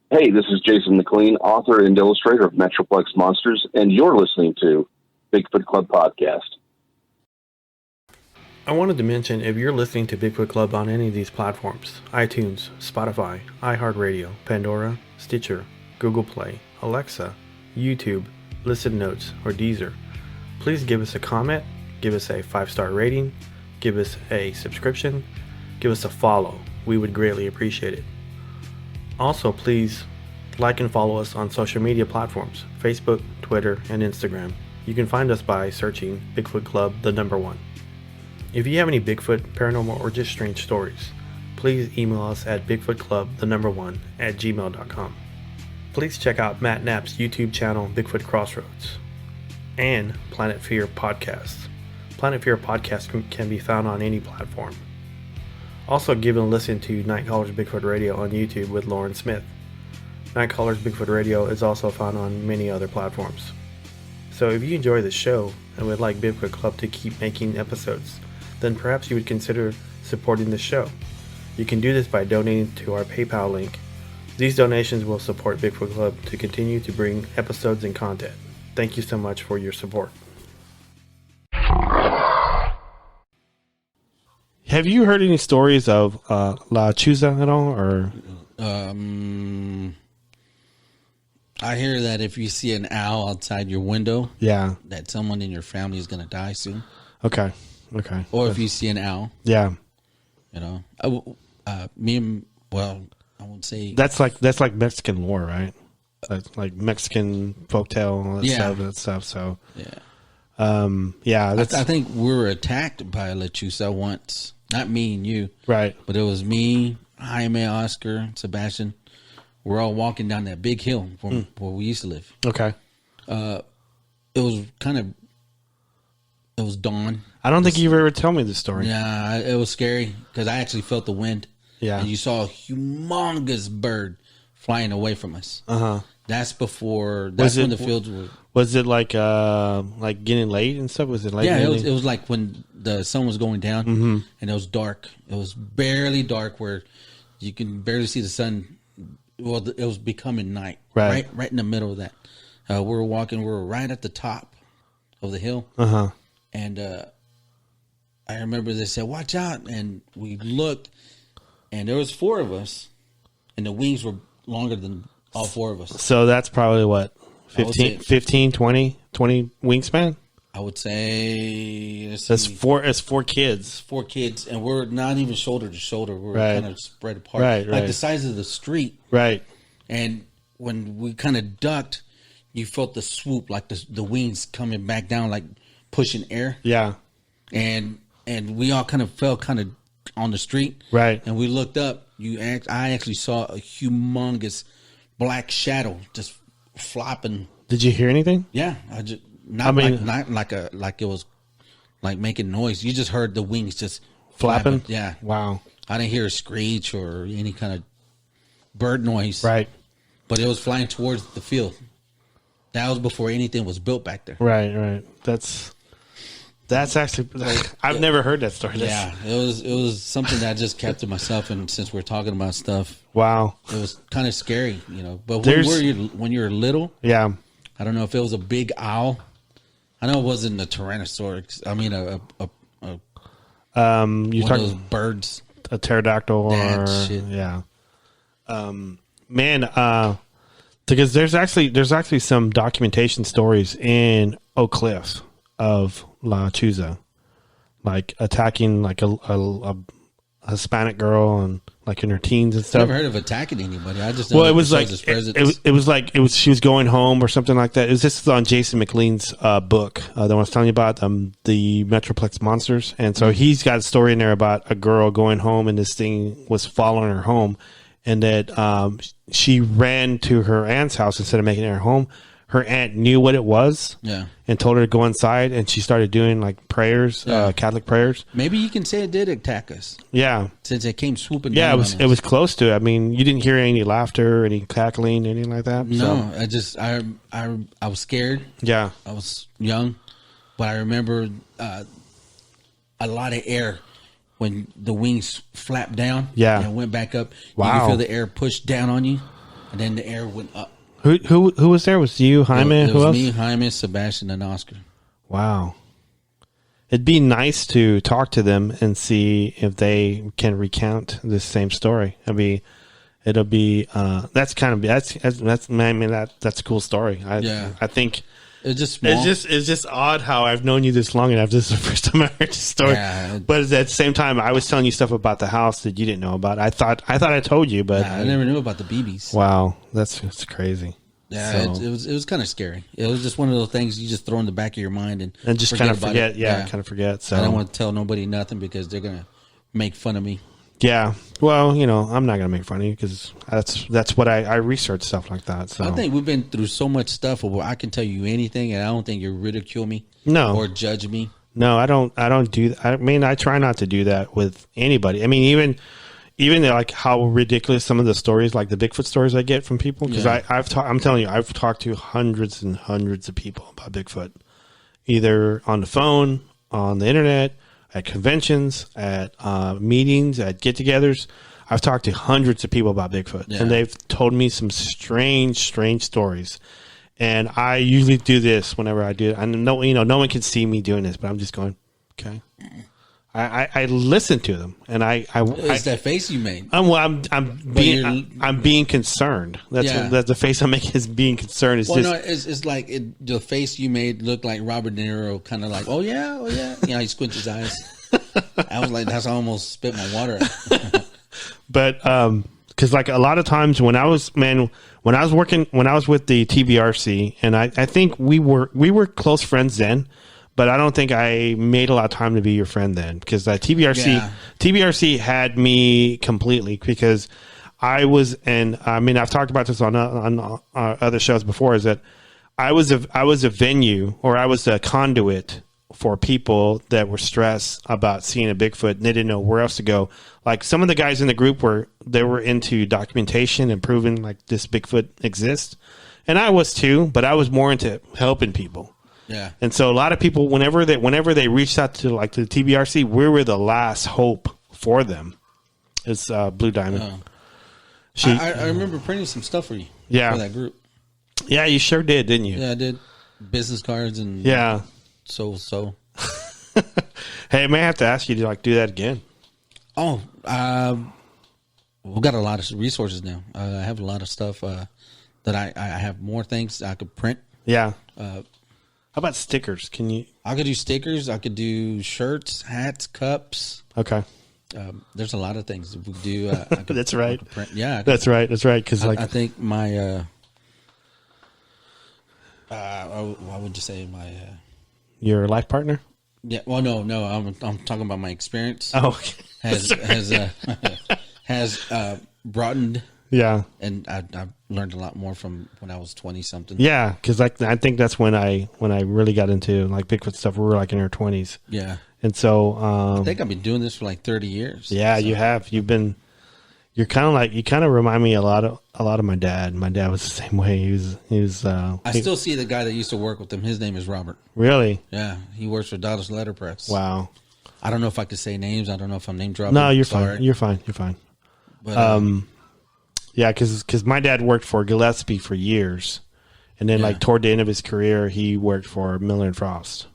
Hey, this is Jason McLean, author and illustrator of Metroplex Monsters, and you're listening to Bigfoot Club Podcast. I wanted to mention, if you're listening to Bigfoot Club on any of these platforms, iTunes, Spotify, iHeartRadio, Pandora, Stitcher, Google Play, Alexa, YouTube, Listen Notes, or Deezer, please give us a comment, give us a 5-star rating, give us a subscription, give us a follow. We would greatly appreciate it. Also, please like and follow us on social media platforms, Facebook, Twitter, and Instagram. You can find us by searching Bigfoot Club, the number 1. If you have any Bigfoot, paranormal, or just strange stories, please email us at bigfootclub1@gmail.com. Please check out Matt Knapp's YouTube channel, Bigfoot Crossroads, and Planet Fear Podcasts. Planet Fear Podcast can be found on any platform. Also, give a listen to Nightcallers Bigfoot Radio on YouTube with Lauren Smith. Nightcallers Bigfoot Radio is also found on many other platforms. So if you enjoy the show and would like Bigfoot Club to keep making episodes, then perhaps you would consider supporting the show. You can do this by donating to our PayPal link. These donations will support Bigfoot Club to continue to bring episodes and content. Thank you so much for your support. Have you heard any stories of Lechuza at all? Or I hear that if you see an owl outside your window, that someone in your family is going to die soon. Okay. Or if you see an owl, yeah, you know, I won't say that's like Mexican lore, right? That's like Mexican folktale and all that stuff. So I think we were attacked by a Lechuza once. Not me and you, right? But it was me, Jaime, Oscar, Sebastian. We're all walking down that big hill from where we used to live. Okay. It was dawn. I don't think you've ever told me this story. Yeah, it was scary because I actually felt the wind. Yeah. And you saw a humongous bird flying away from us. That's before. That's when the fields were. Was it like getting late and stuff? Was it late? Yeah, it was like when the sun was going down and it was dark. It was barely dark where you can barely see the sun. Well, it was becoming night. Right in the middle of that. We were walking. We were right at the top of the hill. And I remember they said, "Watch out!" And we looked, and there was 4 of us, and the wings were longer than all 4 of us. So that's probably what, 15, 20 wingspan? I would say that's 4. It's 4 kids. 4 kids, and we're not even shoulder to shoulder. We're kind of spread apart, like the size of the street. Right. And when we kind of ducked, you felt the swoop, like the wings coming back down, like pushing air. Yeah. And we all kind of fell on the street. Right. And we looked up. I actually saw a humongous black shadow just flopping. Did you hear anything? Yeah. Not like it was like making noise. You just heard the wings just flapping. Yeah. Wow. I didn't hear a screech or any kind of bird noise. Right. But it was flying towards the field. That was before anything was built back there. Right. That's actually, I've never heard that story. Yeah, it was something that I just kept to myself, and since we're talking about stuff, wow, it was kind of scary, you know. But when you're little, yeah, I don't know if it was a big owl. I know it wasn't a Tyrannosaurus. I mean, you're talking those birds, a pterodactyl, because there's actually some documentation stories in Oak Cliff of Lechuza, like attacking like a Hispanic girl and like in her teens and stuff. I've never heard of attacking anybody. I just know it was like she was going home or something like that. It was just on Jason McLean's book that I was telling you about, the Metroplex Monsters, and so he's got a story in there about a girl going home and this thing was following her home, and that she ran to her aunt's house instead of making it her home. Her aunt knew what it was, and told her to go inside, and she started doing like prayers, Catholic prayers. Maybe you can say it did attack us. Yeah, since it came swooping. Yeah, down it was close to it. I mean, you didn't hear any laughter, any cackling, anything like that. No, I was scared. Yeah, I was young, but I remember a lot of air when the wings flapped down. Yeah, and went back up. Wow, you could feel the air push down on you. and then the air went up. Who was there? Was you, Jaime? It Who was else? me, Jaime, Sebastian, and Oscar. Wow. It'd be nice to talk to them and see if they can recount this same story. It'll be that's a cool story. I think it's just small. It's just odd how I've known you this long and this is the first time I heard this story. Yeah. But at the same time, I was telling you stuff about the house that you didn't know about. I thought I told you, but I never knew about the BBs. Wow, that's crazy. Yeah, so, it was kind of scary. It was just one of those things you just throw in the back of your mind and just kind of forget. Yeah, kind of forget. So I don't want to tell nobody nothing because they're gonna make fun of me. Yeah, well, I'm not gonna make fun of you because that's what I research stuff like that. So I think we've been through so much stuff where I can tell you anything, and I don't think you ridicule me, or judge me. No, I don't do. I mean, I try not to do that with anybody. I mean, even like how ridiculous some of the stories, like the Bigfoot stories I get from people, because I'm telling you, I've talked to hundreds and hundreds of people about Bigfoot, either on the phone, on the internet, at conventions, at meetings, at get-togethers. I've talked to hundreds of people about Bigfoot, and they've told me some strange stories. And I usually do this whenever I do it. I know, no one can see me doing this, but I'm just going, okay. I listen to them, and it's that face you made. I'm being concerned. That's the face I'm making is being concerned. It's like the face you made looked like Robert De Niro, kind of like, oh yeah. He squints his eyes. I was like, that's almost spit my water out. But because like a lot of times when I was with the TBRC, and I think we were close friends then. But I don't think I made a lot of time to be your friend then because TBRC had me completely because I was, and I mean, I've talked about this on other shows before, is that I was a venue, or I was a conduit for people that were stressed about seeing a Bigfoot and they didn't know where else to go. Like some of the guys in the group were into documentation and proving like this Bigfoot exists. And I was too, but I was more into helping people. Yeah. And so a lot of people, whenever they reached out to like the TBRC, we were the last hope for them. It's Blue Diamond. Oh. I remember printing some stuff for you. Yeah. For that group. Yeah, you sure did, didn't you? Yeah, I did. Business cards and so. Hey, I may have to ask you to like do that again. Oh, we've got a lot of resources now. I have a lot of stuff that I have more things I could print. Yeah. How about stickers? Can you? I could do stickers. I could do shirts, hats, cups. Okay. There's a lot of things we could do. That's right. Print. Yeah. That's right. Because I think my. What would you say my? Your life partner? Yeah. Well, no. I'm talking about my experience. Oh. has broadened. Yeah, and I've learned a lot more from when I was 20 something. Yeah, because like I think that's when I really got into like Bigfoot stuff. We were like in our 20s. Yeah, and so I think I've been doing this for like 30 years. Yeah, so. You have. You're kind of remind me a lot of my dad. My dad was the same way. He was. I still see the guy that used to work with him. His name is Robert. Really? Yeah, he works for Dallas Letterpress. Wow. I don't know if I could say names. I don't know if I'm name dropping. No, you're fine. You're fine. But, yeah, because my dad worked for Gillespie for years, and then like toward the end of his career, he worked for Miller and Frost.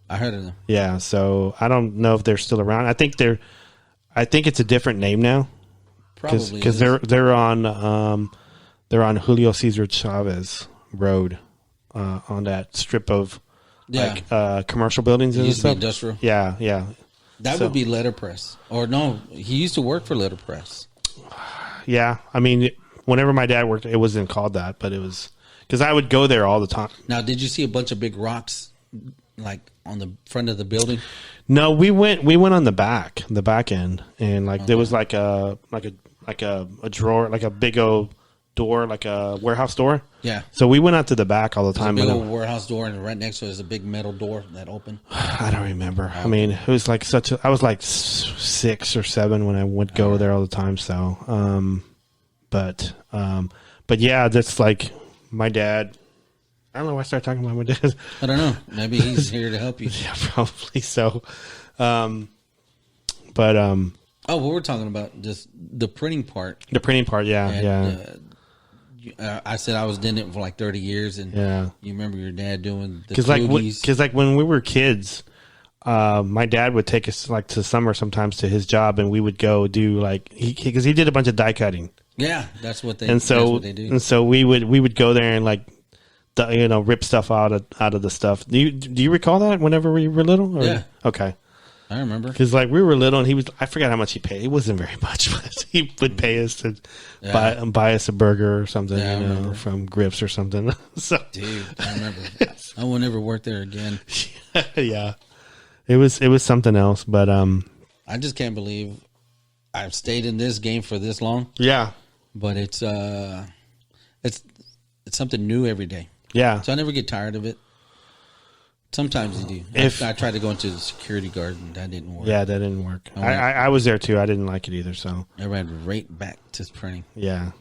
I heard of them. Yeah, so I don't know if they're still around. I think it's a different name now. Probably because they're on Julio Cesar Chavez Road on that strip of commercial buildings and stuff. Industrial. Yeah. That would be Letterpress, or no? He used to work for Letterpress. Yeah, I mean, whenever my dad worked, it wasn't called that, but it was because I would go there all the time. Now, did you see a bunch of big rocks like on the front of the building? No, we went on the back end, and like there was like a drawer, like a big old door, like a warehouse door. Yeah. So we went out to the back all the time. There's a big old warehouse door, and right next to it is a big metal door that opened. I don't remember. I mean, it was like I was like 6 or 7 when I would go there all the time. So, but yeah, that's like my dad. I don't know why I started talking about my dad. I don't know. Maybe he's here to help you. Yeah, probably so. Oh, what we're talking about, just the printing part. The printing part, yeah. I said I was doing it for like 30 years, and you remember your dad doing the because like when we were kids, my dad would take us like to summer sometimes to his job, and we would go do like because he did a bunch of die cutting. Yeah, that's what they do. And so we would go there and like rip stuff out of the stuff. Do you recall that whenever we were little? Or? Yeah. Okay. I remember because like we were little, and I forgot how much he paid. It wasn't very much, but he would pay us to buy us a burger or something, from Grips or something. So, dude, I remember. I will never work there again. Yeah, it was something else, but I just can't believe I've stayed in this game for this long. Yeah, but it's something new every day. Yeah, so I never get tired of it. Sometimes you do. I tried to go into the security guard, and that didn't work. Yeah, that didn't work. I was there too. I didn't like it either. So I ran right back to printing. Yeah,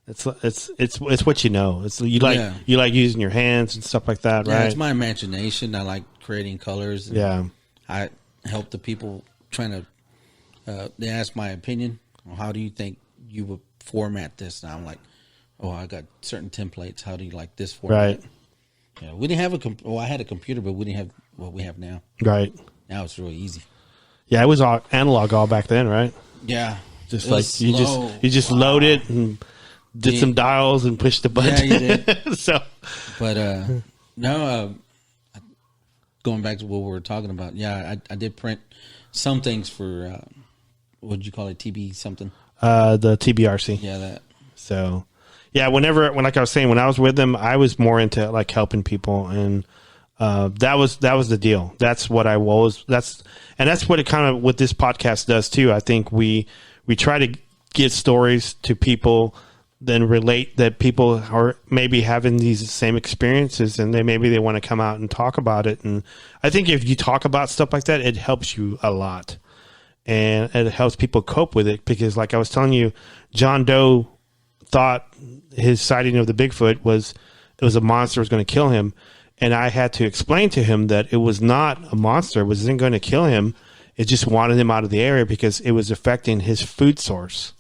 it's what you know. You like using your hands and stuff like that, right? Yeah, it's my imagination. I like creating colors. And I help the people trying to. They ask my opinion. Well, how do you think you would format this? And I'm like, I got certain templates. How do you like this format? Right. Yeah, we didn't have I had a computer, but we didn't have what we have now. Right. Now it's really easy. Yeah, it was all analog all back then, right? Yeah. Just like you just load it and did some dials and pushed the button. Yeah, you did. So, but going back to what we were talking about, I did print some things for what did you call it, TB something? The TBRC. Yeah, that. So. Yeah, like I was saying, when I was with them, I was more into like helping people, and that was the deal. That's what that's what it kind of what this podcast does too. I think we try to get stories to people, then relate that people are maybe having these same experiences, and maybe they want to come out and talk about it. And I think if you talk about stuff like that, it helps you a lot, and it helps people cope with it, because like I was telling you, John Doe thought his sighting of the Bigfoot was a monster was going to kill him, and I had to explain to him that it was not a monster. It wasn't going to kill him. It just wanted him out of the area because it was affecting his food source.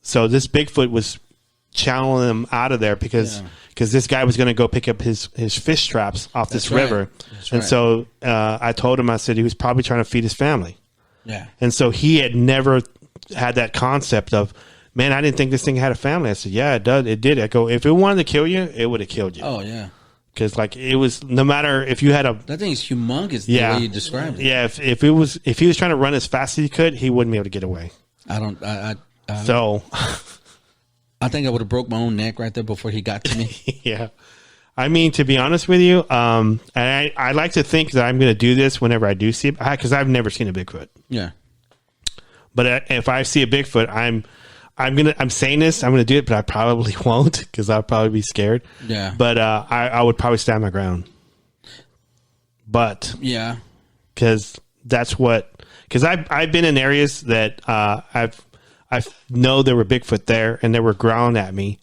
So this Bigfoot was channeling him out of there because this guy was going to go pick up his fish traps off this river. And so I told him, I said he was probably trying to feed his family. Yeah. And so he had never had that concept of, man, I didn't think this thing had a family. I said, yeah, it does. It did. I go, if it wanted to kill you, it would have killed you. Oh, yeah. Because like it was, no matter if you had that thing's humongous. The way you described it. Yeah, if he was trying to run as fast as he could, he wouldn't be able to get away. So I think I would have broke my own neck right there before he got to me. Yeah, I mean, to be honest with you, and I like to think that I'm going to do this whenever I do see it, because I've never seen a Bigfoot. Yeah, but if I see a Bigfoot, I'm saying this, I'm gonna do it, but I probably won't, because I'll probably be scared. Yeah. But I would probably stand my ground. But yeah, because I've been in areas that I know there were Bigfoot there, and they were growling at me,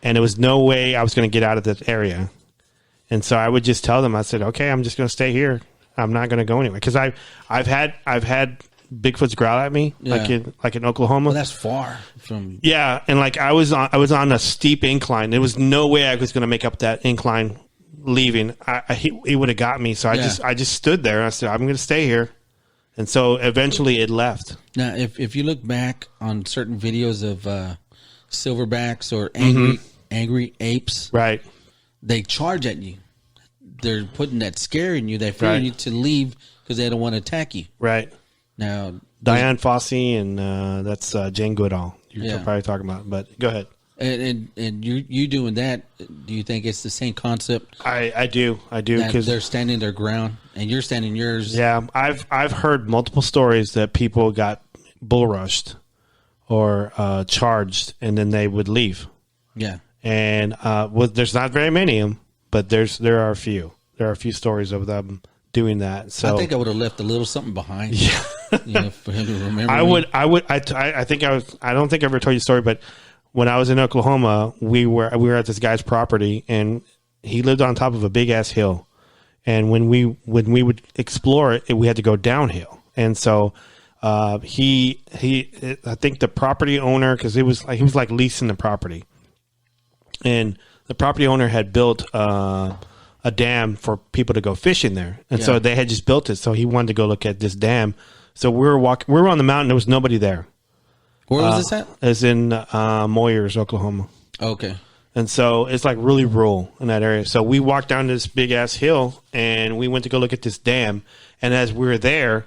and there was no way I was going to get out of that area. And so I would just tell them, I said, okay, I'm just going to stay here. I'm not going to go anywhere, because I've had Bigfoot's growl at me, like in Oklahoma. Well, that's far from. Yeah, and like I was on a steep incline. There was no way I was going to make up that incline leaving. He would have got me. So I just stood there. And I said, I'm going to stay here. And so eventually it left. Now, if you look back on certain videos of silverbacks or angry apes, right? They charge at you. They're putting that scare in you. They're fearing you to leave because they don't want to attack you. Right. Now, Diane Fossey and that's Jane Goodall. You're probably talking about, but go ahead. And you doing that? Do you think it's the same concept? I do because they're standing their ground and you're standing yours. Yeah, I've heard multiple stories that people got bull rushed or charged, and then they would leave. Yeah, and there's not very many of them, but there are a few. There are a few stories of them doing that. So I think I would have left a little something behind. Yeah, for him to remember. I think I don't think I ever told you a story, but when I was in Oklahoma, we were at this guy's property, and he lived on top of a big ass hill. And when we would explore it, we had to go downhill. And so I think the property owner, because he was like leasing the property, and the property owner had built a dam for people to go fishing there, and so they had just built it. So he wanted to go look at this dam. So we were on the mountain. There was nobody there. Where was this at? It's in Moyers, Oklahoma. Okay. And so it's like really rural in that area. So we walked down this big ass hill and we went to go look at this dam. And as we were there,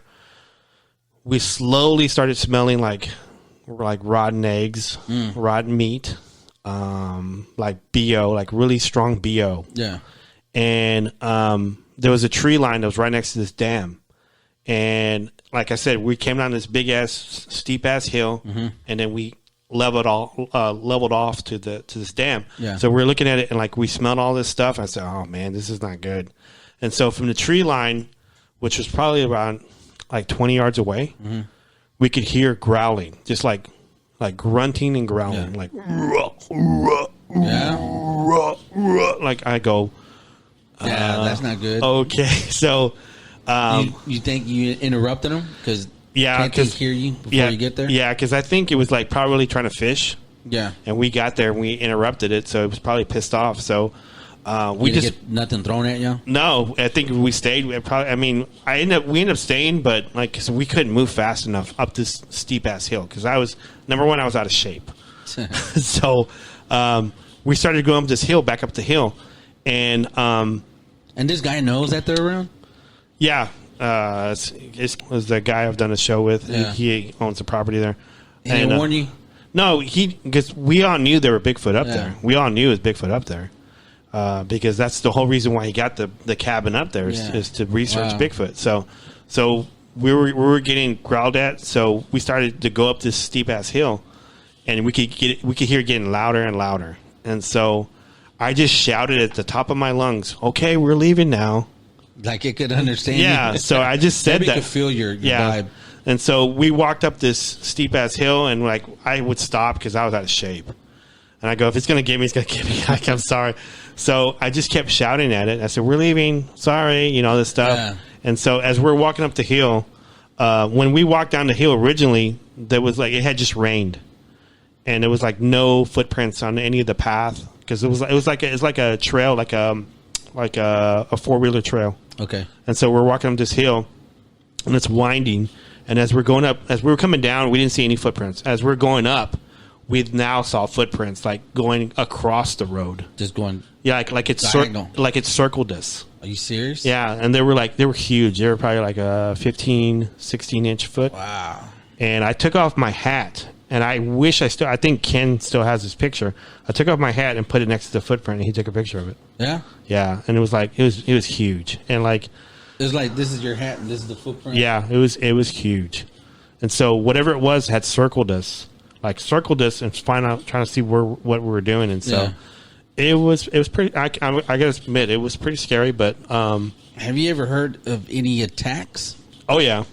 we slowly started smelling like rotten eggs, rotten meat, like BO, like really strong BO. Yeah. And there was a tree line that was right next to this dam. And like I said, we came down this big ass, steep ass hill, and then we leveled off to this dam. Yeah. So we're looking at it and like we smelled all this stuff. I said, "Oh man, this is not good." And so from the tree line, which was probably around like 20 yards away, we could hear growling, just like grunting and growling, like like I go, that's not good. Okay, so you think you interrupted them because can't they hear you before you get there? Yeah, because I think it was like probably trying to fish. Yeah, and we got there and we interrupted it, so it was probably pissed off. So we didn't just get nothing thrown at you. No, I think we stayed. We ended up staying, but like so we couldn't move fast enough up this steep ass hill because I was out of shape. So we started going up this hill, back up the hill, and this guy knows that they're around. Yeah, it was the guy I've done a show with. Yeah. He owns the property there. He didn't warn you? No, because we all knew there were Bigfoot up there. We all knew it was Bigfoot up there because that's the whole reason why he got the cabin up there is to research Bigfoot. So we were getting growled at. So we started to go up this steep ass hill, and we could hear it getting louder and louder. And so I just shouted at the top of my lungs, "Okay, we're leaving now." Like it could understand. Yeah, so I just said that. It could feel your vibe. And so we walked up this steep ass hill, and like I would stop because I was out of shape. And I go, if it's gonna get me, it's gonna get me. Like, I'm sorry. So I just kept shouting at it. I said, "We're leaving. Sorry," this stuff. Yeah. And so as we're walking up the hill, when we walked down the hill originally, there was like it had just rained, and there was like no footprints on any of the path because it was like a trail, like a 4-wheeler trail. Okay. And so we're walking up this hill, and it's winding. And as we were coming down, we didn't see any footprints. As we're going up, we now saw footprints like going across the road. Just going. Yeah, like it's like it circled us. Are you serious? Yeah, and they were huge. They were probably like a 15, 16-inch foot. Wow. And I took off my hat, and I think Ken still has this picture. I took off my hat and put it next to the footprint, and he took a picture of it. Yeah? Yeah, and it was like, it was huge. And like, it was like, this is your hat and this is the footprint? Yeah, it was huge. And so whatever it was had circled us and trying to see what we were doing. And so it was pretty, I gotta admit, it was pretty scary, but. Have you ever heard of any attacks? Oh yeah.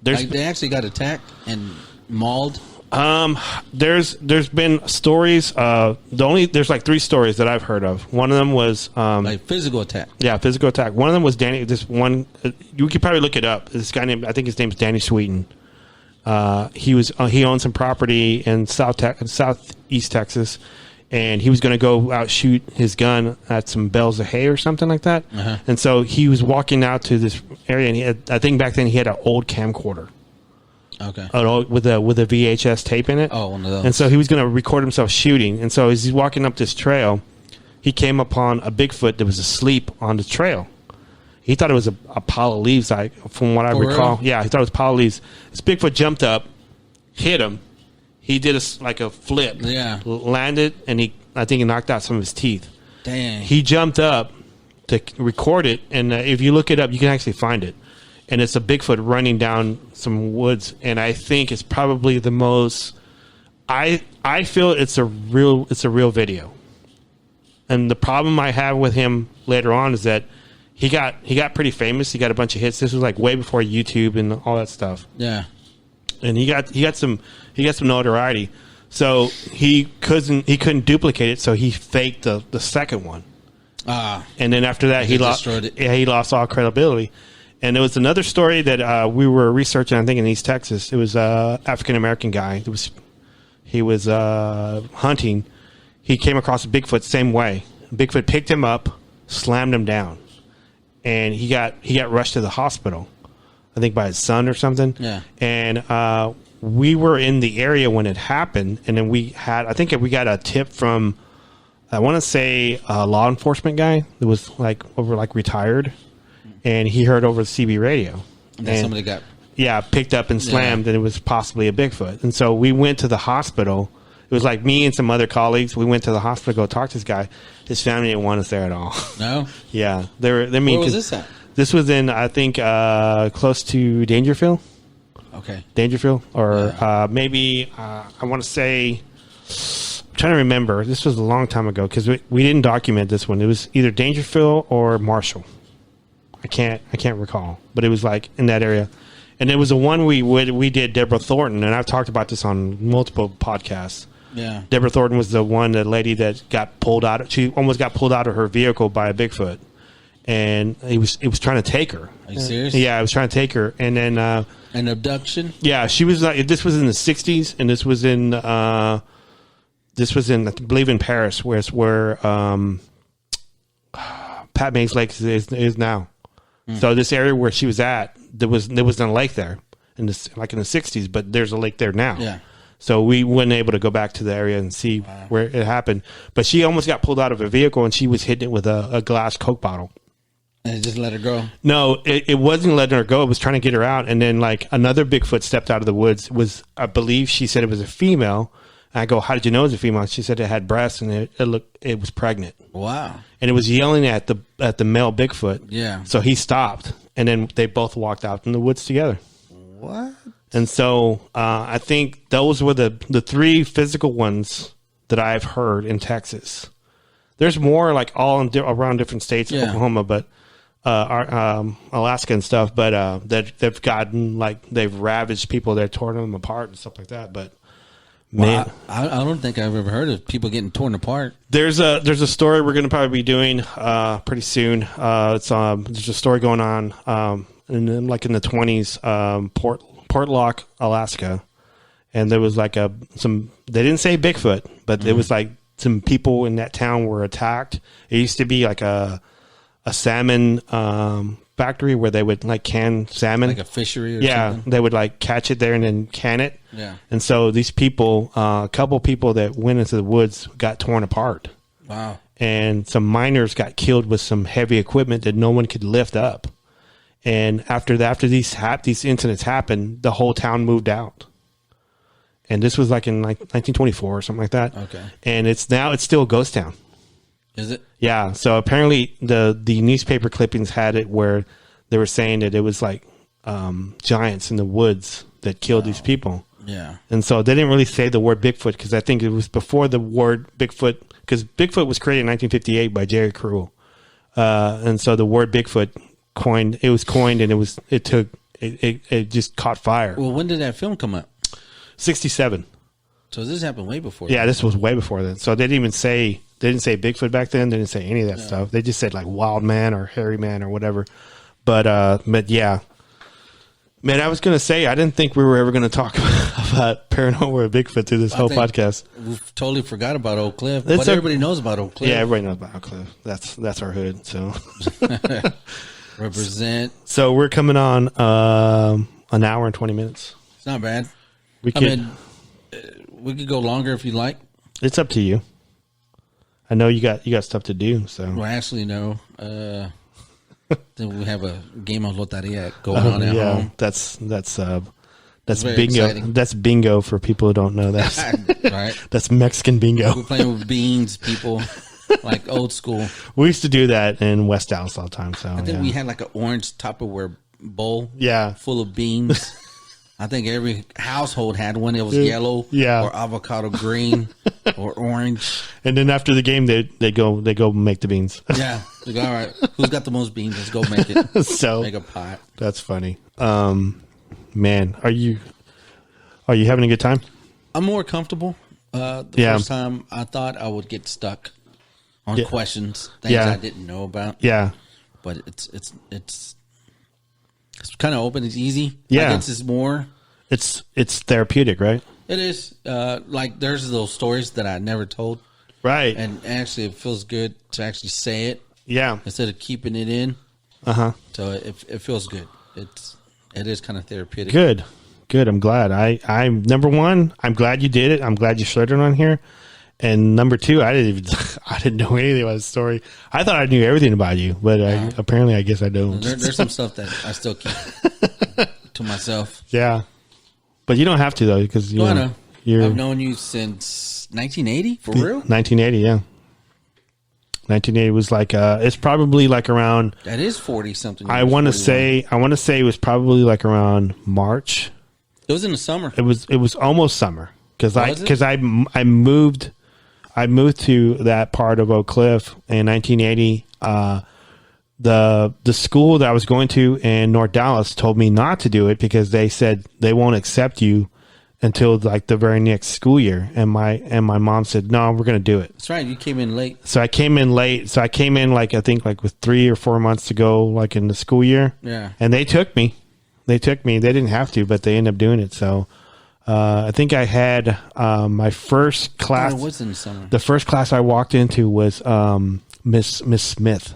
They actually got attacked and mauled? There's been stories. There's like 3 stories that I've heard of. One of them was like physical attack. Yeah, physical attack. One of them was Danny. This one you could probably look it up. This guy named, I think his name's Danny Sweeten. He owned some property in southeast Texas, and he was going to go out shoot his gun at some bales of hay or something like that. Uh-huh. And so he was walking out to this area, and I think back then he had an old camcorder. Okay. With a VHS tape in it. Oh, one of those. And so he was going to record himself shooting. And so as he's walking up this trail, he came upon a Bigfoot that was asleep on the trail. He thought it was a pile of leaves, from what I recall. Real? Yeah, he thought it was a pile of leaves. This Bigfoot jumped up, hit him. He did a flip. Yeah. Landed, and I think he knocked out some of his teeth. Dang. He jumped up to record it, and if you look it up, you can actually find it. And it's a Bigfoot running down some woods, and I think it's probably the most. I feel it's a real video. And the problem I have with him later on is that he got pretty famous. He got a bunch of hits. This was like way before YouTube and all that stuff. Yeah. And he got some notoriety. So he couldn't duplicate it. So he faked the second one. And then after that he lost it. Yeah, he lost all credibility. And there was another story that we were researching, I think, in East Texas. It was an African-American guy. He was hunting. he came across a Bigfoot same way. Bigfoot picked him up, slammed him down, and he got rushed to the hospital, I think by his son or something. Yeah. And we were in the area when it happened, and then we got a tip from, I want to say, a law enforcement guy that was retired, and he heard over the CB radio. And then somebody got picked up and slammed, and it was possibly a Bigfoot. And so we went to the hospital. It was like me and some other colleagues. We went to the hospital to go talk to this guy. His family didn't want us there at all. No? Yeah. Where was this at? This was in, I think, close to Dangerfield. Okay. Dangerfield. Or maybe, I want to say, I'm trying to remember. This was a long time ago because we didn't document this one. It was either Dangerfield or Marshall. I can't recall. But it was like in that area. And it was the one we did Deborah Thornton, and I've talked about this on multiple podcasts. Yeah. Deborah Thornton was the lady that got pulled out. She almost got pulled out of her vehicle by a Bigfoot, and it was trying to take her. Are you serious? Yeah, it was trying to take her, and then an abduction. Yeah, she was like, this was in the '60s, and this was in I believe in Paris, where Pat May's Lake is now. So this area where she was at, there wasn't a lake there in the '60s, but there's a lake there now. Yeah. So we weren't able to go back to the area and see where it happened. But she almost got pulled out of a vehicle, and she was hitting it with a glass Coke bottle. And it just let her go? No, it wasn't letting her go. It was trying to get her out. And then like another Bigfoot stepped out of the woods. I believe she said it was a female. And I go, how did you know it was a female? She said it had breasts, and it was pregnant. Wow. And it was yelling at the male Bigfoot. Yeah. So he stopped, and then they both walked out in the woods together. What? And so I think those were the three physical ones that I've heard in Texas. There's more like all around different states, Oklahoma, but Alaska and stuff. But they've gotten they've ravaged people. They're torn them apart and stuff like that. But man, I don't think I've ever heard of people getting torn apart. There's a story we're going to probably be doing pretty soon. There's a story going on in the 20s, Portlock, Alaska, and there was they didn't say Bigfoot, but there was some people in that town were attacked. It used to be like a salmon factory where they would can salmon, like a fishery or something. They would catch it there and then can it. Yeah. And so these people, a couple people that went into the woods got torn apart. Wow. And some miners got killed with some heavy equipment that no one could lift up. And after these incidents happened, the whole town moved out. And this was in 1924 or something like that. Okay. And it's still a ghost town. Is it? Yeah. So apparently the newspaper clippings had it where they were saying that it was giants in the woods that killed these people. Yeah. And so they didn't really say the word Bigfoot because I think it was before the word Bigfoot, because Bigfoot was created in 1958 by Jerry Crew. And so the word Bigfoot was coined and it just caught fire. Well, when did that film come up? 67. So this happened way before. Yeah, this was way before then. So they didn't say Bigfoot back then. They didn't say any of that stuff. They just said wild man or hairy man or whatever. But yeah. Man, I was going to say, I didn't think we were ever going to talk about paranormal or Bigfoot through this whole podcast. We totally forgot about Oak Cliff. But everybody knows about Oak Cliff. Yeah, everybody knows about Oak Cliff. That's our hood. So represent. So we're coming on an hour and 20 minutes. It's not bad. We could go longer if you like. It's up to you. I know you got stuff to do. So well, actually, no. Then we have a game of loteria going on at home. That's bingo. Exciting. That's bingo for people who don't know that. Right. That's Mexican bingo. We're playing with beans, people, like old school. We used to do that in West Dallas all the time. So I think we had an orange Tupperware bowl. Yeah. Full of beans. I think every household had one. It was yellow, or avocado green, or orange. And then after the game, they go make the beans. Yeah, all right. Who's got the most beans? Let's go make it. So make a pot. That's funny. Man, are you having a good time? I'm more comfortable. The first time I thought I would get stuck on questions, things I didn't know about. Yeah, but it's kind of open. It's easy. Yeah, I guess it's more. It's therapeutic, right? It is. There's those stories that I never told. Right. And actually, it feels good to actually say it. Yeah. Instead of keeping it in. So it feels good. It is kind of therapeutic. Good. I'm glad. I'm number one. I'm glad you did it. I'm glad you shared it on here. And number two, I didn't know anything about the story. I thought I knew everything about you, but apparently, I guess I don't. There's some stuff that I still keep to myself. Yeah, but you don't have to though, because I know. I've known you since 1980 for real. 1980, yeah. 1980 was like it's probably like around. That is 40 something. I want to say it was probably like around March. It was in the summer. It was almost summer because I moved to that part of Oak Cliff in 1980. The school that I was going to in North Dallas told me not to do it because they said they won't accept you until like the very next school year. And my mom said, no, we're going to do it. That's right. You came in late. So I came in late. So I came in like, I think like with 3 or 4 months to go, like in the school year. Yeah. And they took me. They didn't have to, but they ended up doing it. So, I think I had, my first class. It was in the summer. The first class I walked into was, Miss Smith.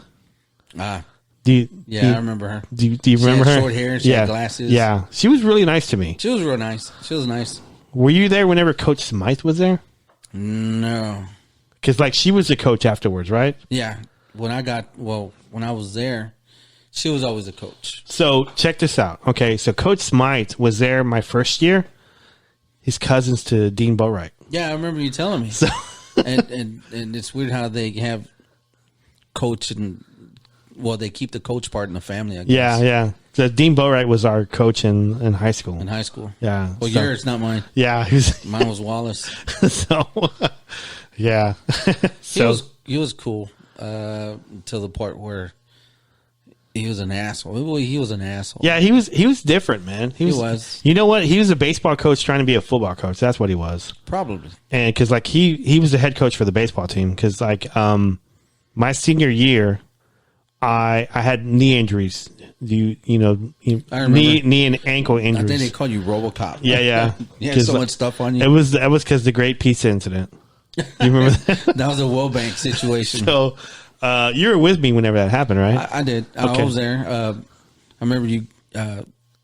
I remember her. Do you remember her? Short hair and she had glasses. Yeah. She was really nice to me. She was real nice. She was nice. Were you there whenever Coach Smythe was there? No. Because like she was the coach afterwards, right? Yeah. When I was there, she was always a coach. So check this out. Okay. So Coach Smythe was there my first year. He's cousins to Dean Boatwright. Yeah, I remember you telling me. So and it's weird how they have coach and they keep the coach part in the family, I guess. Yeah. So Dean Boatwright was our coach in high school. In high school. Yeah. Well, yours, not mine. Yeah. Mine was Wallace. So, yeah. He was cool until the part where he was an asshole. He was an asshole. Yeah, he was different, man. He was. You know what? He was a baseball coach trying to be a football coach. That's what he was. Probably. And because like he was the head coach for the baseball team. Because like my senior year, I had knee injuries. Knee and ankle injuries. I think they called you RoboCop. Yeah. You had so much stuff on you. That was because the Great Pizza Incident. You remember that? That was a Wobank situation. So you were with me whenever that happened, right? I did. Okay. I was there. I remember you.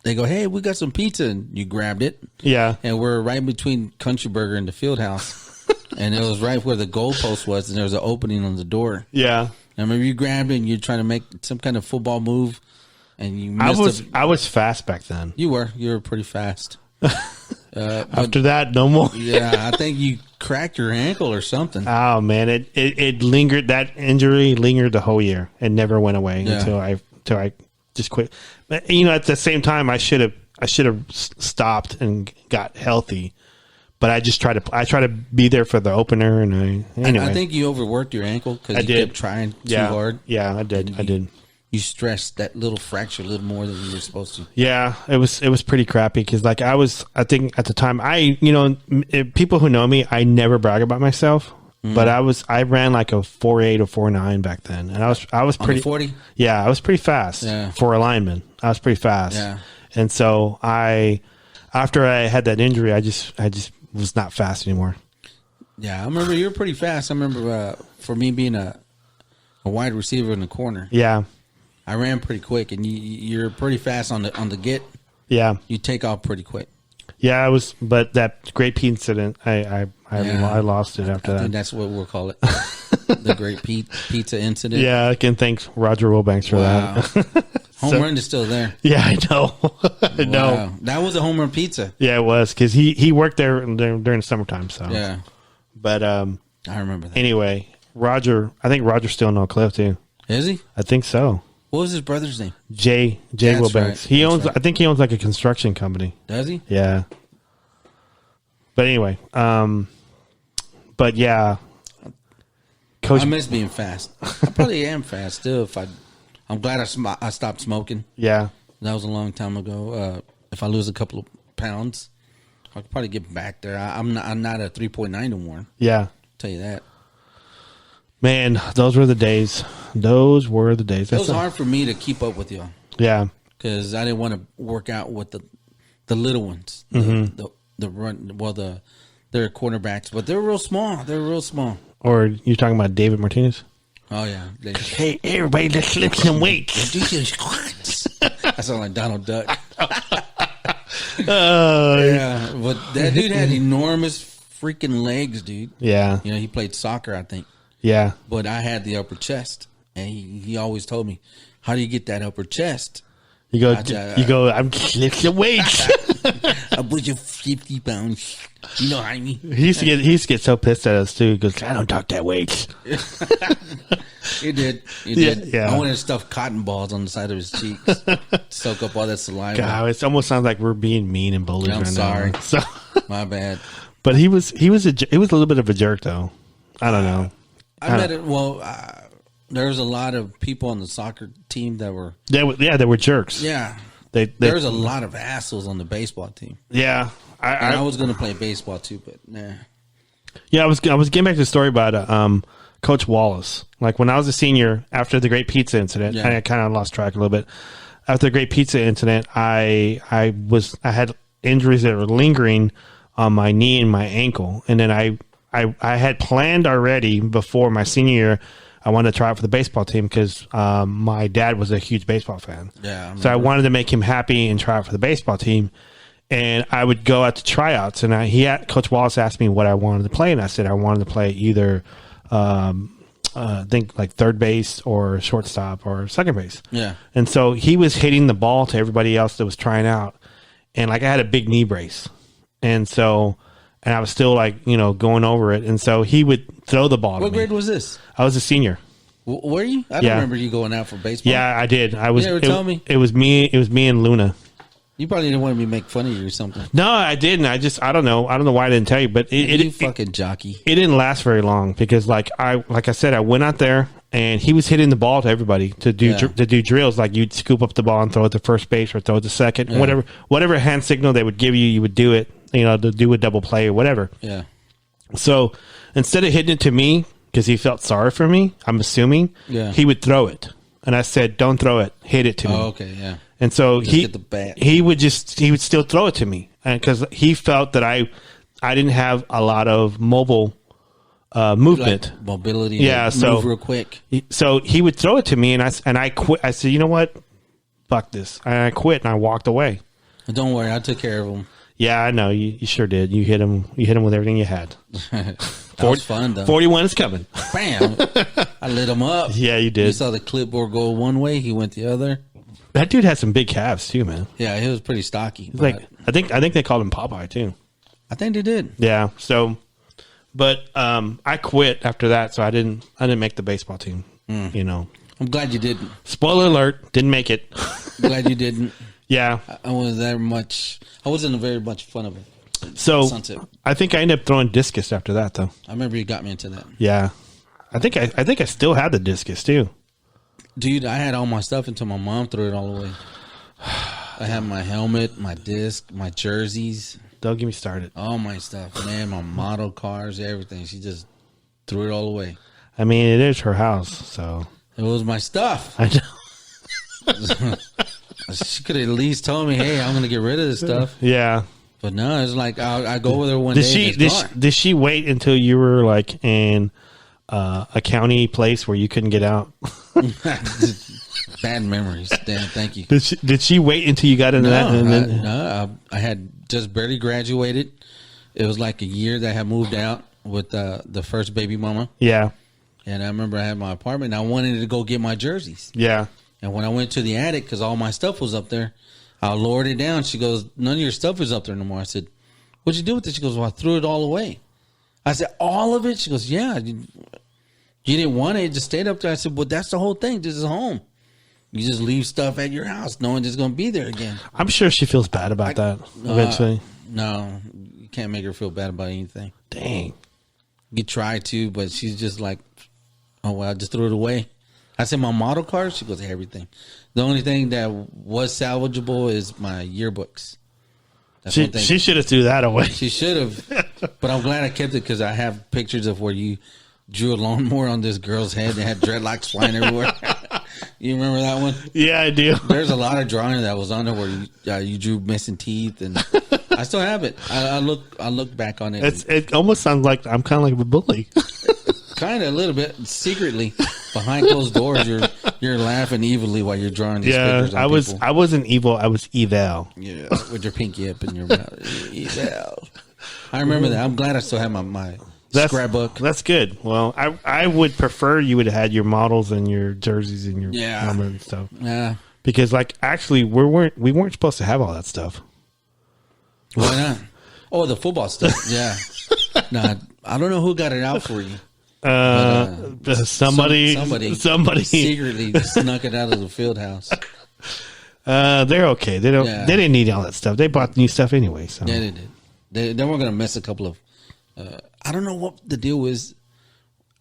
They go, hey, we got some pizza, and you grabbed it. Yeah. And we're right between Country Burger and the Field House, and it was right where the goalpost was, and there was an opening on the door. Yeah. I remember you grabbed it, and you're trying to make some kind of football move, and you missed I was fast back then. You were pretty fast. After that, no more. Yeah, I think you cracked your ankle or something. Oh man, it lingered. That injury lingered the whole year and never went away until I just quit. But at the same time, I should have stopped and got healthy. But I just try to be there for the opener, and anyway. I think you overworked your ankle because you kept trying too hard. Yeah, I did. You stressed that little fracture a little more than you were supposed to. Yeah, it was pretty crappy because like I think at the time people who know me, I never brag about myself, but I ran like a 4.8 or 4.9 back then, and I was pretty 40. Yeah, I was pretty fast for a lineman. I was pretty fast. Yeah, and so after I had that injury, I just was not fast anymore. Yeah, I remember you were pretty fast. I remember for me being a wide receiver in the corner. Yeah. I ran pretty quick, and you're pretty fast on the get. Yeah, you take off pretty quick. Yeah, I was, but that Great Pete incident, I lost it after that. I think that's what we'll call it, the Great Pizza incident. Yeah, I can thank Roger Wilbanks for that. Home run is still there. Yeah, I know. I know. That was a home run pizza. Yeah, it was because he worked there during the summertime. So yeah, but I remember that. Anyway, I think Roger's still in Oak Cliff too. Is he? I think so. What was his brother's name? Jay Wilbanks. Right. He owns. Right. I think he owns like a construction company. Does he? Yeah. But anyway, but yeah, Coach, I miss being fast. I probably am fast still. I'm glad I stopped smoking. Yeah, that was a long time ago. If I lose a couple of pounds, I could probably get back there. I'm not a 3.9 no more. Yeah, I'll tell you that. Man, those were the days. Those were the days. It was hard for me to keep up with y'all. Yeah, because I didn't want to work out with the little ones. The run. Well, they're cornerbacks, but they're real small. Or you're talking about David Martinez? Oh yeah. Hey, everybody, let's lift some weights. I sound like Donald Duck. Yeah, but that dude had enormous freaking legs, dude. Yeah. You know, he played soccer, I think. Yeah. But I had the upper chest, and he always told me, "How do you get that upper chest?" I'm lift some weights. I put you 50 pounds. You know what I mean? He used to get so pissed at us too. He goes, I don't talk that weights. He did. Yeah. I wanted to stuff cotton balls on the side of his cheeks, soak up all that saliva. God, it almost sounds like we're being mean and bullies. I'm right sorry. now. So, my bad. But he was a little bit of a jerk though. I don't know. I met it. Well, there was a lot of people on the soccer team that were. They were jerks. Yeah. There was a lot of assholes on the baseball team. Yeah. I was going to play baseball too, but nah. Yeah, I was getting back to the story about Coach Wallace. Like when I was a senior, after the Great Pizza Incident, I kind of lost track a little bit. After the Great Pizza Incident, I had injuries that were lingering on my knee and my ankle, and then I had planned already before my senior year. I wanted to try out for the baseball team because my dad was a huge baseball fan. Yeah, so I wanted to make him happy and try out for the baseball team. And I would go out to tryouts, and Coach Wallace asked me what I wanted to play, and I said I wanted to play either, I think like third base or shortstop or second base. Yeah. And so he was hitting the ball to everybody else that was trying out, and like I had a big knee brace, and I was still like going over it, and so he would throw the ball. What grade was this? I was a senior. Were you? I don't remember you going out for baseball. Yeah, I did. I was. You ever tell me? It was me. It was me and Luna. You probably didn't want me to make fun of you or something. No, I didn't. I don't know. I don't know why I didn't tell you, but you fucking jockey. It didn't last very long because like I said, I went out there and he was hitting the ball to everybody to do drills. Like you'd scoop up the ball and throw it to first base or throw it to second, whatever hand signal they would give you, you would do it. To do a double play or whatever. Yeah. So instead of hitting it to me because he felt sorry for me, I'm assuming, he would throw it. And I said, "Don't throw it. Hit it to me." Oh, okay, yeah. And so he would still throw it to me because he felt that I didn't have a lot of mobile movement, like mobility. Yeah, so move real quick. So he would throw it to me, and I quit. I said, "You know what? Fuck this!" And I quit, and I walked away. Don't worry, I took care of him. Yeah, I know you sure did. You hit him. You hit him with everything you had. That was fun though. 41 is coming. Bam! I lit him up. Yeah, you did. You saw the clipboard go one way, he went the other. That dude had some big calves too, man. Yeah, he was pretty stocky. Like I think they called him Popeye too. I think they did. Yeah. So, but I quit after that, so I didn't make the baseball team. I'm glad you didn't. Spoiler alert: didn't make it. Glad you didn't. Yeah. I wasn't very much fun of it. So Sunset. I think I ended up throwing discus after that, though. I remember you got me into that. Yeah. I think I still had the discus too. Dude, I had all my stuff until my mom threw it all away. I had my helmet, my disc, my jerseys. Don't get me started. All my stuff, man. My model cars, everything. She just threw it all away. I mean, it is her house, so. It was my stuff. I know. She could have at least told me, "Hey, I'm going to get rid of this stuff." Yeah. But no, it's like I go with her one day. Did she wait until you were like in a county place where you couldn't get out? Bad memories. Damn, thank you. Did she wait until you got into that? No, I had just barely graduated. It was like a year that I had moved out with the first baby mama. Yeah. And I remember I had my apartment and I wanted to go get my jerseys. Yeah. And when I went to the attic, because all my stuff was up there, I lowered it down. She goes, "None of your stuff is up there no more." I said, "What'd you do with it?" She goes, "Well, I threw it all away." I said, "All of it?" She goes, "Yeah. You didn't want it. It just stayed up there." I said, "Well, that's the whole thing. This is home. You just leave stuff at your house knowing it's going to be there again." I'm sure she feels bad about that eventually. No, you can't make her feel bad about anything. Dang. You try to, but she's just like, "Oh, well, I just threw it away." I said, "My model cars?" She goes, "Everything." The only thing that was salvageable is my yearbooks. That's one thing. She should have threw that away. She should have. But I'm glad I kept it because I have pictures of where you drew a lawnmower on this girl's head and had dreadlocks flying everywhere. You remember that one? Yeah, I do. There's a lot of drawing that was on there where you drew missing teeth, and I still have it. I look back on it. It almost sounds like I'm kind of like a bully. Kind of a little bit secretly behind closed doors. You're laughing evilly while you're drawing these pictures. I wasn't evil. I was eval. Yeah, with your pinky up in your mouth. Eval. I remember that. I'm glad I still have my scrapbook. That's good. Well, I would prefer you would have had your models and your jerseys and your helmet and stuff. Yeah, because like actually we weren't supposed to have all that stuff. Why not? Oh, the football stuff. Yeah. No, I don't know who got it out for you. Somebody secretly snuck it out of the field house. They're okay. They didn't need all that stuff. They bought new stuff anyway. So yeah, they did. They weren't gonna mess a couple of. I don't know what the deal is.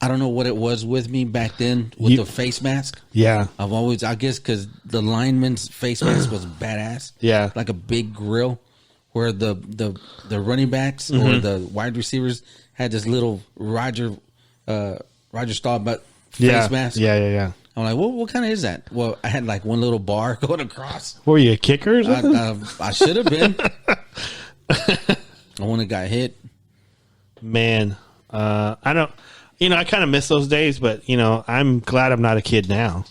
I don't know what it was with me back then with the face mask. Yeah, I guess because the lineman's face mask was badass. Yeah, like a big grill, where the running backs or the wide receivers had this little Roger Staubach face mask. Yeah. I'm like, what kind of is that? Well, I had like one little bar going across. Were you a kicker or something? I should have been. I want to got hit. Man, I don't. I kind of miss those days, but I'm glad I'm not a kid now.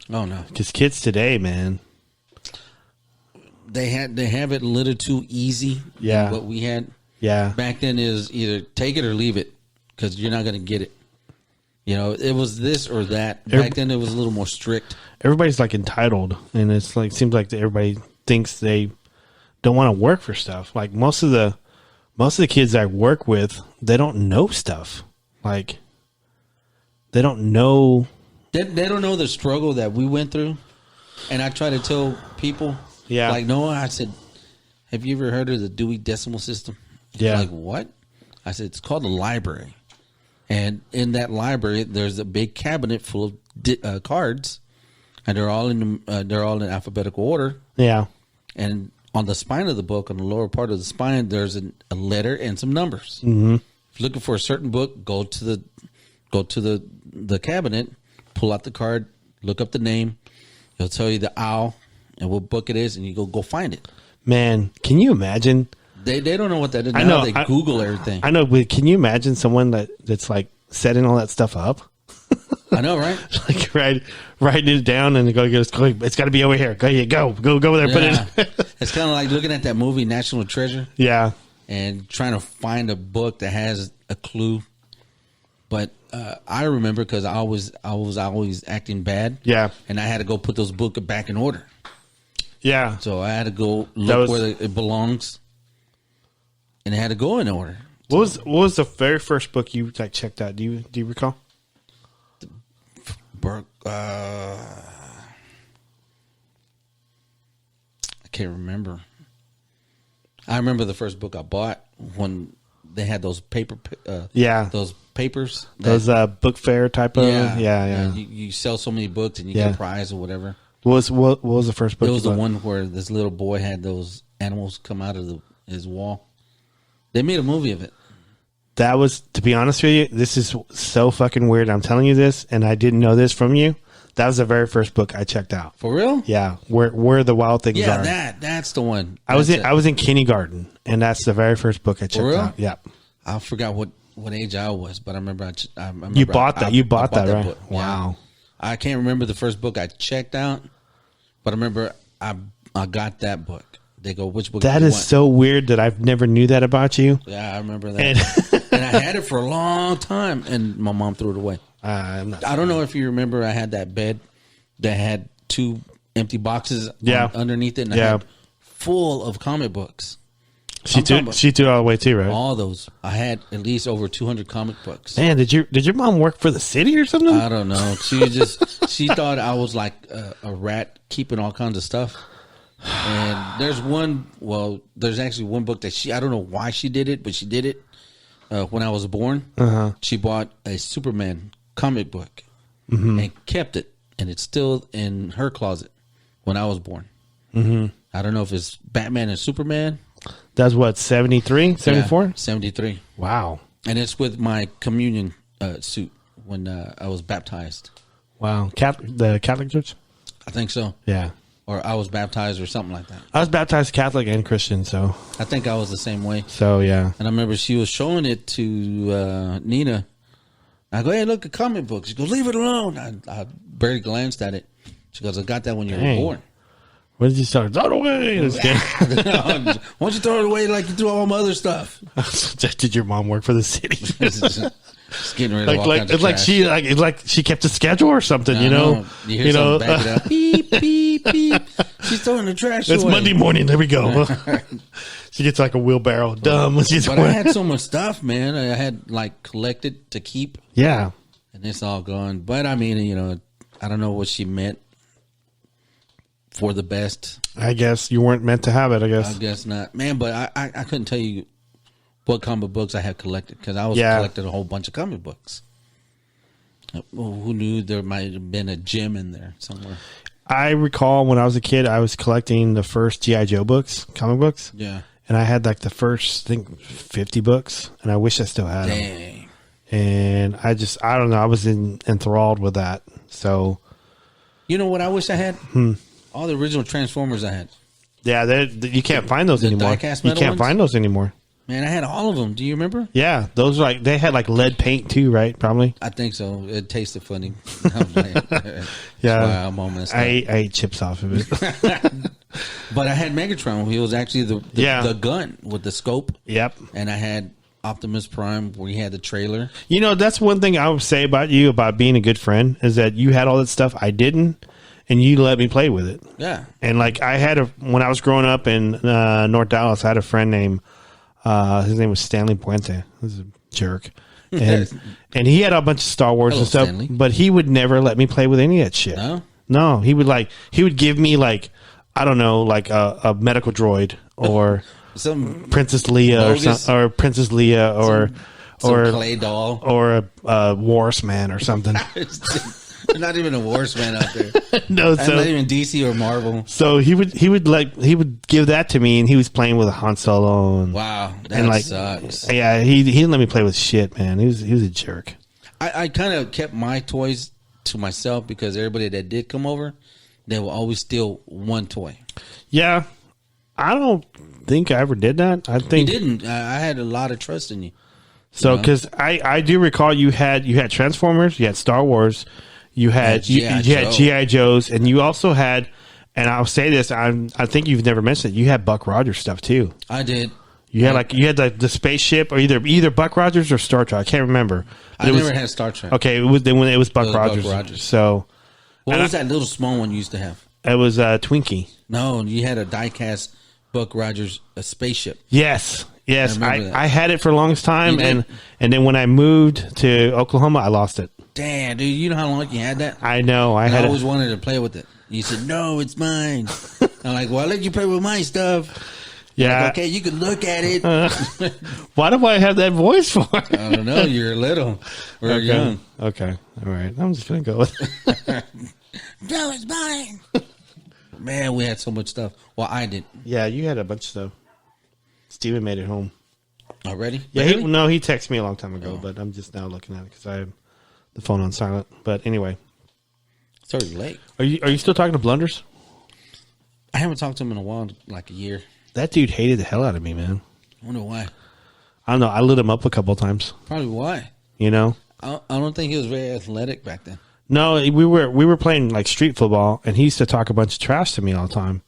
Oh no, because kids today, man, they have it a little too easy. Yeah, than what we had. Yeah, back then is either take it or leave it because you're not going to get it. It was this or that. Back then, it was a little more strict. Everybody's like entitled, and it's like seems like everybody thinks they don't want to work for stuff. Like most of the kids I work with, they don't know stuff. Like they don't know. They don't know the struggle that we went through, and I try to tell people. Yeah, like Noah, I said, "Have you ever heard of the Dewey Decimal System?" Yeah, like what? I said it's called a library. And in that library, there's a big cabinet full of cards, and they're all in alphabetical order. Yeah. And on the spine of the book, on the lower part of the spine, there's a letter and some numbers. Mm-hmm. If you're looking for a certain book, go to the cabinet, pull out the card, look up the name. It'll tell you the owl and what book it is, and you go find it. Man, can you imagine? They don't know what that is. I know. They Google everything. I know, but can you imagine someone that's like setting all that stuff up? I know, right? Like writing it down and it's got to be over here. Go over there. Yeah. Put it. It's kind of like looking at that movie National Treasure. Yeah. And trying to find a book that has a clue. But I remember because I was always acting bad. Yeah. And I had to go put those books back in order. Yeah. So I had to go look where it belongs. And it had to go in order. What was the very first book you checked out? Do you recall? I can't remember. I remember the first book I bought when they had those those papers, those book fair type of yeah. You sell so many books and you get a prize or whatever. What was the first book? It was the one where this little boy had those animals come out of his wall. They made a movie of it. That was, to be honest with you, this is so fucking weird. I'm telling you this, and I didn't know this from you. That was the very first book I checked out. For real? Yeah, where the wild things are. Yeah, that's the one. I was in kindergarten, and that's the very first book I checked out. Yeah. I forgot what age I was, but I remember. You bought that. You bought that, right? Book. Wow. Yeah. I can't remember the first book I checked out, but I remember I got that book. They go, which book? That is so weird that I've never knew that about you. Yeah, I remember that. And I had it for a long time, and my mom threw it away. I don't know if you remember. I had that bed that had 2 empty boxes underneath it, and I had full of comic books. She threw it all away too, right? All those. I had at least over 200 comic books. Man, did your mom work for the city or something? I don't know. She thought I was like a rat keeping all kinds of stuff. And there's actually one book that I don't know why she did it, but she did it when I was born. Uh-huh. She bought a Superman comic book and kept it, and it's still in her closet when I was born. Mm-hmm. I don't know if it's Batman and Superman. That's what, 73, 74? Yeah, 73. Wow. And it's with my communion suit when I was baptized. Wow. The Catholic Church? I think so. Yeah. Or I was baptized or something like that. I was baptized Catholic and Christian, so. I think I was the same way. So, yeah. And I remember she was showing it to Nina, I go, hey, look at comic books. She goes, leave it alone. I barely glanced at it. She goes, I got that when you were born. What did you start? Throw it away. Why don't you throw it away like you threw all my other stuff? Did your mom work for the city? Just getting rid of all kinds of trash. It's like she kept a schedule or something, you know? You hear something back it up. Beep, beep, beep. She's throwing the trash It's away. Monday morning. There we go. She gets like a wheelbarrow. Dumb. But I had so much stuff, man. I had like collected to keep. Yeah. And it's all gone. But I mean, you know, I don't know what she meant for the best. I guess you weren't meant to have it, I guess. I guess not. Man, but I couldn't tell you what comic books I had collected because I was collecting a whole bunch of comic books. Who knew there might have been a gem in there somewhere? I recall when I was a kid, I was collecting the first G.I. Joe books, comic books. Yeah. And I had like the first, I think, 50 books, and I wish I still had them. And I don't know, I was enthralled with that. So, you know what I wish I had? All the original Transformers I had. Yeah, you can't find those anymore. You can't find those anymore. Man, I had all of them. Do you remember? Yeah, those like they had like lead paint too, right? Probably. I think so. It tasted funny. Yeah, I'm all messed up. I ate chips off of it. But I had Megatron. He was actually the gun with the scope. Yep. And I had Optimus Prime where he had the trailer. You know, that's one thing I would say about you about being a good friend is that you had all that stuff I didn't, and you let me play with it. Yeah. And like when I was growing up in North Dallas, I had a friend named. His name was Stanley Puente. He was a jerk. And he had a bunch of Star Wars and stuff, Stanley. but he would never let me play with any of that shit. No, he would give me like, I don't know, like a medical droid or some Princess Leia or Princess Leia or clay doll or a Wars Man or something. There's not even a Wars Man out there. No, so not even DC or Marvel. So he would give that to me, and he was playing with a Han Solo. Wow, that sucks. Yeah, he didn't let me play with shit, man. He was a jerk. I kind of kept my toys to myself because everybody that did come over, they will always steal one toy. Yeah, I don't think I ever did that. I think you didn't. I had a lot of trust in you. So because I do recall you had Transformers, you had Star Wars. You had G.I. Joes, and you also had, and I'll say this, I think you've never mentioned it, you had Buck Rogers stuff too. I did. You had the spaceship, or either Buck Rogers or Star Trek. I can't remember. I never had Star Trek. Okay, it was Buck Rogers. So, what was that little small one you used to have? It was Twinkie. No, you had a die-cast Buck Rogers a spaceship. Yes. I had it for the longest time, and then when I moved to Oklahoma, I lost it. Damn, dude, you know how long you had that? I know. I always wanted to play with it. You said, no, it's mine. I'm like, well, I'll let you play with my stuff. Yeah. Like, okay, you can look at it. Why do I have that voice for? I don't know. You're little. We're young. Okay. All right. I'm just going to go with it. No, it's mine. Man, we had so much stuff. Well, I did. Yeah, you had a bunch of stuff. Steven made it home. Already? Yeah, he texted me a long time ago, but I'm just now looking at it because I have the phone on silent. But anyway. It's already late. Are you still talking to Blunders? I haven't talked to him in a while, like a year. That dude hated the hell out of me, man. I wonder why. I don't know. I lit him up a couple of times. Probably why. You know? I don't think he was very athletic back then. No, we were playing like street football, and he used to talk a bunch of trash to me all the time.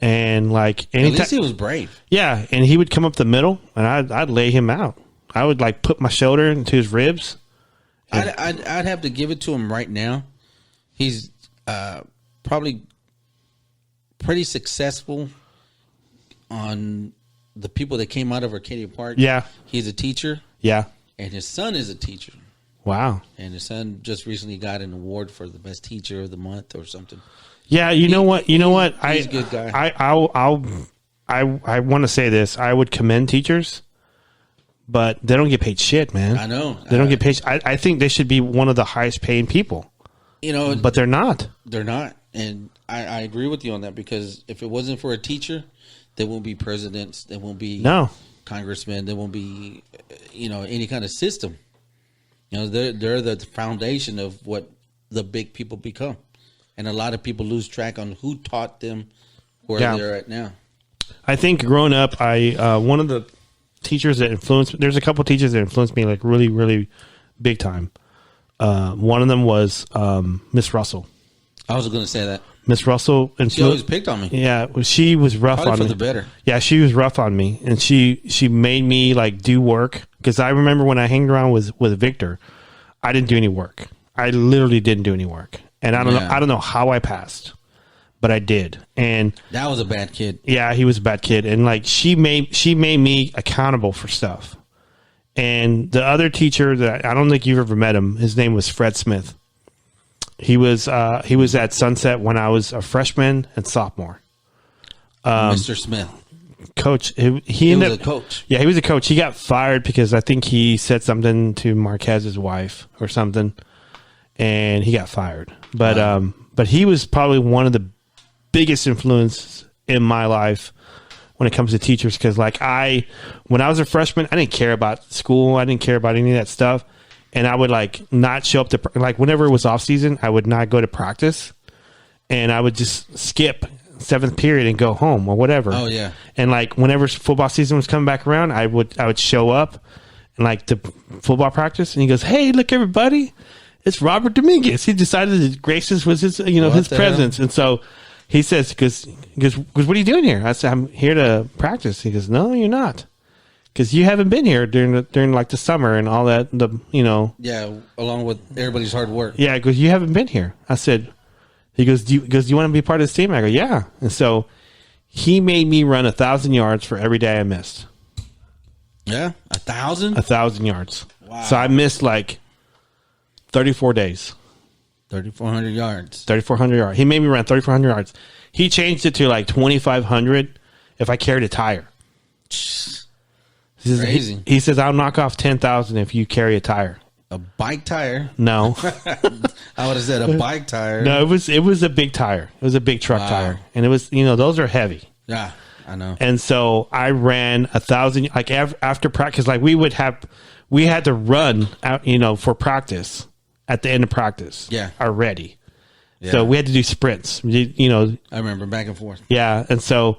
And like anytime, at least he was brave. Yeah, and he would come up the middle, and I'd lay him out. I would like put my shoulder into his ribs. I'd have to give it to him right now. He's probably pretty successful on the people that came out of Arcadia Park. Yeah, he's a teacher. Yeah, and his son is a teacher. Wow. And his son just recently got an award for the best teacher of the month or something. Yeah, you know what? He's a good guy. I want to say this. I would commend teachers, but they don't get paid shit, man. I know. They don't get paid. I think they should be one of the highest paying people. You know, but they're not. They're not. And I agree with you on that because if it wasn't for a teacher, there won't be presidents. There won't be congressmen. There won't be, any kind of system. They're the foundation of what the big people become. And a lot of people lose track on who taught them where they're at now. I think growing up, one of the teachers that influenced, there's a couple teachers that influenced me like really, really big time. One of them was Miss Russell. I was going to say that. Miss Russell, and She always picked on me. Yeah, she was rough Probably on for me. the better. Yeah, she was rough on me, and she made me like do work, because I remember when I hanged around with Victor, I didn't do any work. I literally didn't do any work, and I don't know how I passed, but I did. And that was a bad kid. Yeah, he was a bad kid, and like she made me accountable for stuff. And the other teacher that I don't think you've ever met him, his name was Fred Smith. He was at Sunset when I was a freshman and sophomore. Mr. Smith. Coach. He was a coach. Yeah, he was a coach. He got fired because I think he said something to Marquez's wife or something, and he got fired. But Wow. But he was probably one of the biggest influences in my life when it comes to teachers, because like when I was a freshman, I didn't care about school. I didn't care about any of that stuff. And I would like not show up to, like whenever it was off season, I would not go to practice, and I would just skip 7th period and go home or whatever. Oh yeah. And like whenever football season was coming back around, I would show up and like the football practice, and he goes, "Hey, look everybody, it's Robert Dominguez." He decided that grace was his, his presence. And so he says, because what are you doing here? I said, "I'm here to practice." He goes, "No, you're not. Because you haven't been here during like the summer and all that, Yeah, along with everybody's hard work. Yeah, because you haven't been here." I said, he goes, do you want to be part of this team? I go, yeah. And so he made me run 1,000 yards for every day I missed. Yeah, 1,000? 1,000 yards. Wow. So I missed like 34 days. 3,400 yards. 3,400 yards. He made me run 3,400 yards. He changed it to like 2,500 if I carried a tire. Crazy. He says, "I'll knock off 10,000 if you carry a tire." A bike tire? No. I would have said a bike tire. No, it was a big tire. It was a big truck tire. And it was, those are heavy. Yeah, I know. And so I ran 1,000, like after practice, like we had to run out, for practice at the end of practice. Yeah. Already. Yeah. So we had to do sprints, I remember back and forth. Yeah. And so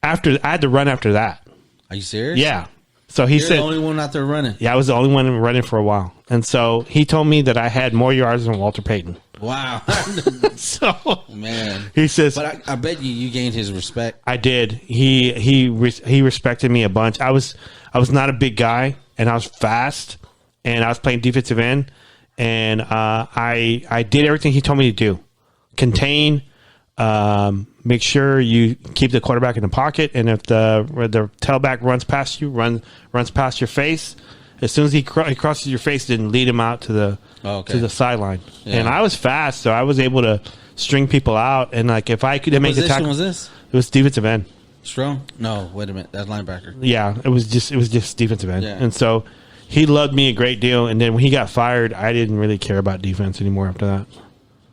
I had to run after that. Are you serious? Yeah. So he You're said, the only one out there running. Yeah, I was the only one running for a while. And so he told me that I had more yards than Walter Payton. Wow. So, man, he says, but I bet you gained his respect. I did. He respected me a bunch. I was not a big guy, and I was fast, and I was playing defensive end, and I did everything he told me to do. Contain, make sure you keep the quarterback in the pocket, and if the tailback runs past you, runs past your face, as soon as he crosses your face, then lead him out to the sideline. Yeah. And I was fast, so I was able to string people out. And like if I could make the tackle, was this? It was defensive end. Strong? No, wait a minute, that's linebacker. Yeah, it was just defensive end. Yeah. And so he loved me a great deal. And then when he got fired, I didn't really care about defense anymore after that.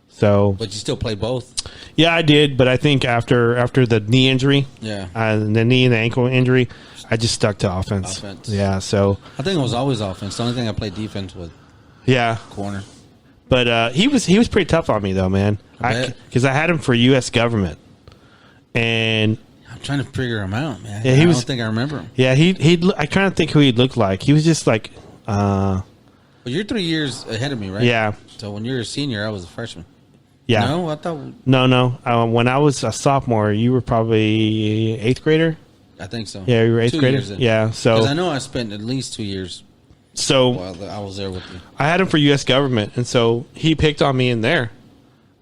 So, but you still play both? Yeah, I did. But I think after the knee injury, the knee and the ankle injury, I just stuck to offense. Yeah, so I think it was always offense. The only thing I played defense with. Yeah, corner. But he was pretty tough on me though, man. Because I had him for U.S. government, and I'm trying to figure him out, man. Yeah, I don't think I remember him. Yeah, I trying to think who he looked like. He was just like. Well, you're 3 years ahead of me, right? Yeah. So when you were a senior, I was a freshman. Yeah. No, I thought. No. When I was a sophomore, you were probably 8th grader. I think so. Yeah, you were 8th grader. Yeah, so because I know I spent at least 2 years. So while I was there with you. I had him for U.S. government, and so he picked on me in there.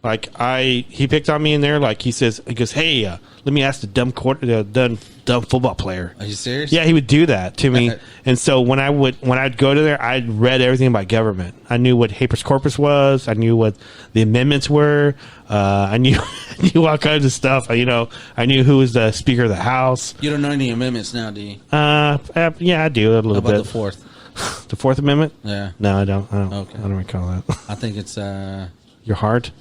He picked on me in there. Like he goes, "Hey, let me ask the dumb football player." Are you serious? Yeah, he would do that to me. And so when I'd go to there, I'd read everything about government. I knew what habeas corpus was. I knew what the amendments were. I knew all kinds of stuff. I knew who was the Speaker of the House. You don't know any amendments now, do you? Yeah, I do a little bit. How about the 4th? The 4th Amendment? Yeah. No, I don't. Okay. I don't recall that. I think it's your heart.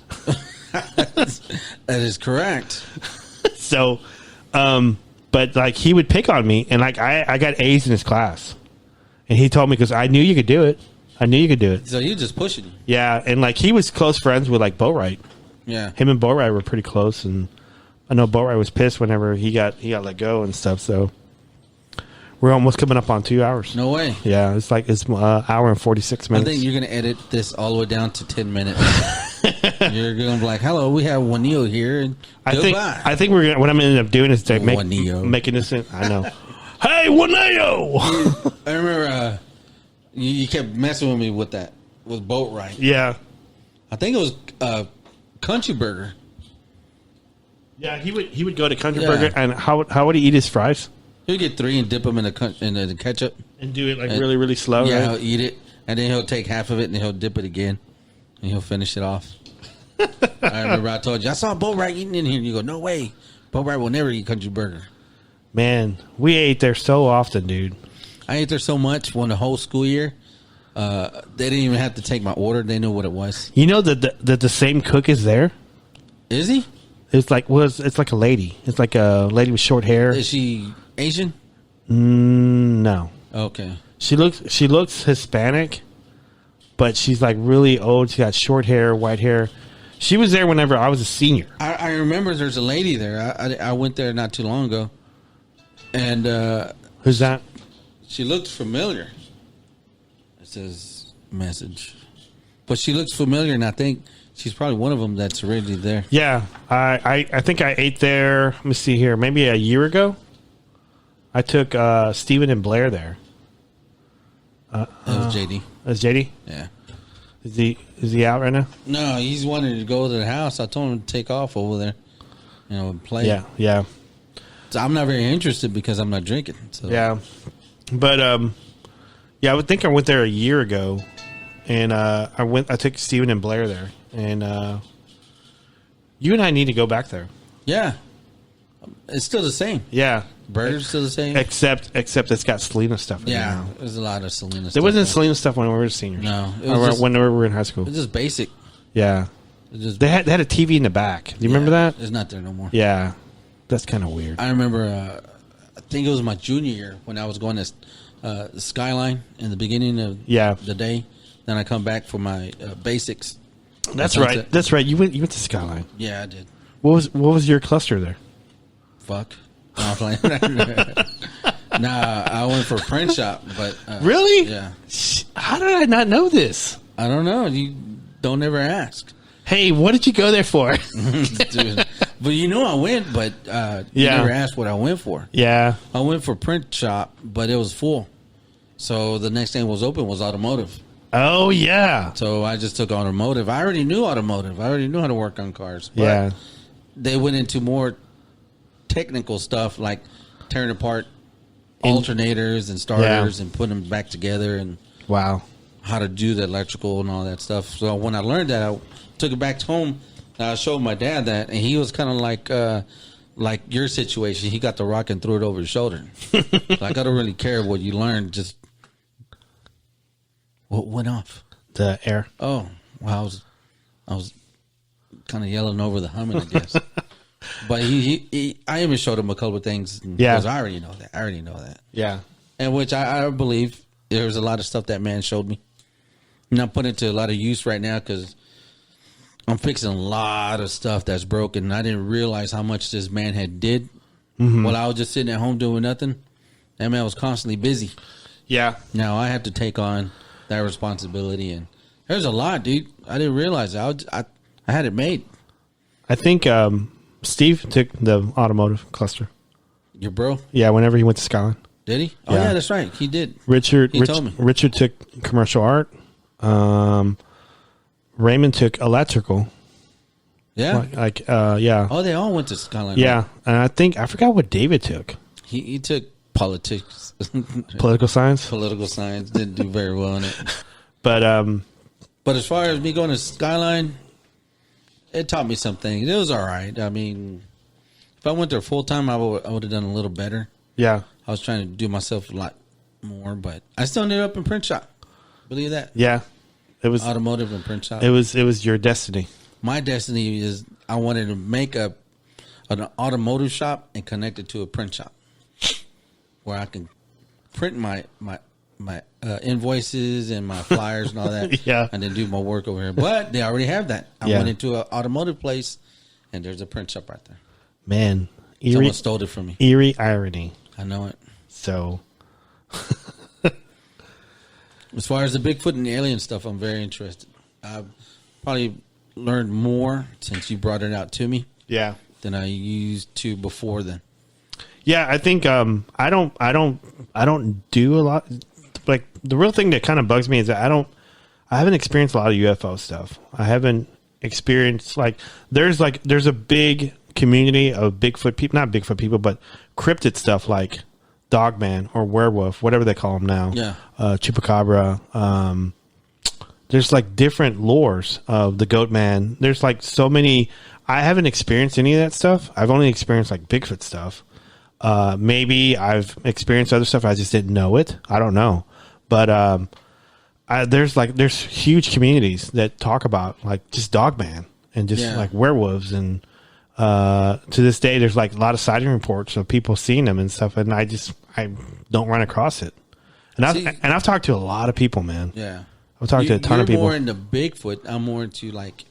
That is correct. So, but like he would pick on me, and like I got A's in his class, and he told me because I knew you could do it. I knew you could do it. So you just pushing him. Yeah, and like he was close friends with like Boatwright. Yeah, him and Boatwright were pretty close, and I know Boatwright was pissed whenever he got let go and stuff. So We're almost coming up on 2 hours. No way. Yeah, it's hour and 46 minutes. I think you're going to edit this all the way down to 10 minutes. You're going to be like, hello, we have Juanillo here. And goodbye. I think we're gonna, what I'm going to end up doing is Juanillo. making this in. I know. Hey, Juanillo! I remember you kept messing with me with that, with boat ride. Yeah. I think it was Country Burger. Yeah, he would go to Country Burger, and how would he eat his fries? He'll get 3 and dip them in the ketchup. And do it really, really slow, yeah, right? He'll eat it, and then he'll take half of it, and then he'll dip it again, and he'll finish it off. I remember I told you, I saw Bo Wright eating in here, and you go, no way. Bo Wright will never eat Country Burger. Man, we ate there so often, dude. I ate there so much when the whole school year. They didn't even have to take my order. They knew what it was. You know that the same cook is there? Is he? It's like a lady. It's like a lady with short hair. Is she Asian? No. Okay. She looks Hispanic, but she's like really old. She got short hair, white hair. She was there whenever I was a senior. I remember there's a lady there. I went there not too long ago, and who's that? She looked familiar. It says message, but she looks familiar, and I think she's probably one of them that's already there. Yeah, I think I ate there. Let me see here. Maybe a year ago. I took Stephen and Blair there. That was JD. That's JD? Yeah. Is he out right now? No, he's wanting to go to the house. I told him to take off over there, and play. Yeah. So I'm not very interested because I'm not drinking. So. Yeah, but I would think I went there a year ago, and I took Stephen and Blair there, and you and I need to go back there. Yeah, it's still the same. Yeah. Burger's still the same, except it's got Selena stuff in it now. There's a lot of Selena stuff. There wasn't Selena stuff when we were seniors. No, it was when we were in high school. It's just basic. Yeah, they had a TV in the back. Do you remember that? It's not there no more. Yeah, that's kind of weird. I remember. I think it was my junior year when I was going to Skyline in the beginning of the day. Then I come back for my basics. That's right. That's right. You went to Skyline. Yeah, I did. What was your cluster there? Fuck. No, I'm playing. Nah, I went for print shop, but really? Yeah. How did I not know this? I don't know. You don't ever ask. Hey, what did you go there for? Dude. But I went, but you never asked what I went for. Yeah. I went for print shop, but it was full. So the next thing was open was automotive. Oh, yeah. So I just took automotive. I already knew automotive. I already knew how to work on cars. But yeah. They went into more technical stuff like tearing apart alternators and starters and putting them back together and how to do the electrical and all that stuff. So when I learned that, I took it back home. I showed my dad that, and he was kind of like your situation. He got the rock and threw it over his shoulder. Like, I don't really care what you learned. Just what went off? The air. Oh, well, I was kind of yelling over the humming, I guess. But I even showed him a couple of things. Because I already know that. Yeah. And which I believe there's a lot of stuff that man showed me. And I'm putting it to a lot of use right now because I'm fixing a lot of stuff that's broken. And I didn't realize how much this man had did while I was just sitting at home doing nothing. That man was constantly busy. Yeah. Now I have to take on that responsibility. And there's a lot, dude. I didn't realize it. I had it made. I think... Steve took the automotive cluster. Your bro? Yeah, whenever he went to Skyline. Did he? Oh, yeah, that's right. He did. He told me. Richard took commercial art. Raymond took electrical. Yeah? Yeah. Oh, they all went to Skyline. Yeah. And I forgot what David took. He took politics. Political science? Political science. Didn't do very well in it. But as far as me going to Skyline... It taught me something. It was all right. I mean, if I went there full time, I would have done a little better. Yeah. I was trying to do myself a lot more, but I still ended up in print shop. Believe that? Yeah. It was automotive and print shop. It was your destiny. My destiny is I wanted to make an automotive shop and connect it to a print shop where I can print my invoices and my flyers and all that. Yeah. And then do my work over here. But they already have that. I went into an automotive place and there's a print shop right there. Man. Someone stole it from me. Eerie irony. I know it. So As far as the Bigfoot and the alien stuff, I'm very interested. I've probably learned more since you brought it out to me. Yeah. Than I used to before then. Yeah, I think I don't do a lot. Like the real thing that kind of bugs me is that I haven't experienced a lot of UFO stuff. I haven't experienced there's a big community of Bigfoot people, not Bigfoot people, but cryptid stuff like Dogman or Werewolf, whatever they call them now. Yeah. Chupacabra. There's like different lores of the Goat Man. There's like so many. I haven't experienced any of that stuff. I've only experienced like Bigfoot stuff. Maybe I've experienced other stuff. I just didn't know it. I don't know. But there's huge communities that talk about like just Dogman and just like werewolves. And to this day, there's like a lot of sighting reports of people seeing them and stuff. And I don't run across it. And I've talked to a lot of people, man. Yeah. I've talked to a ton of people. You're more into Bigfoot. I'm more into like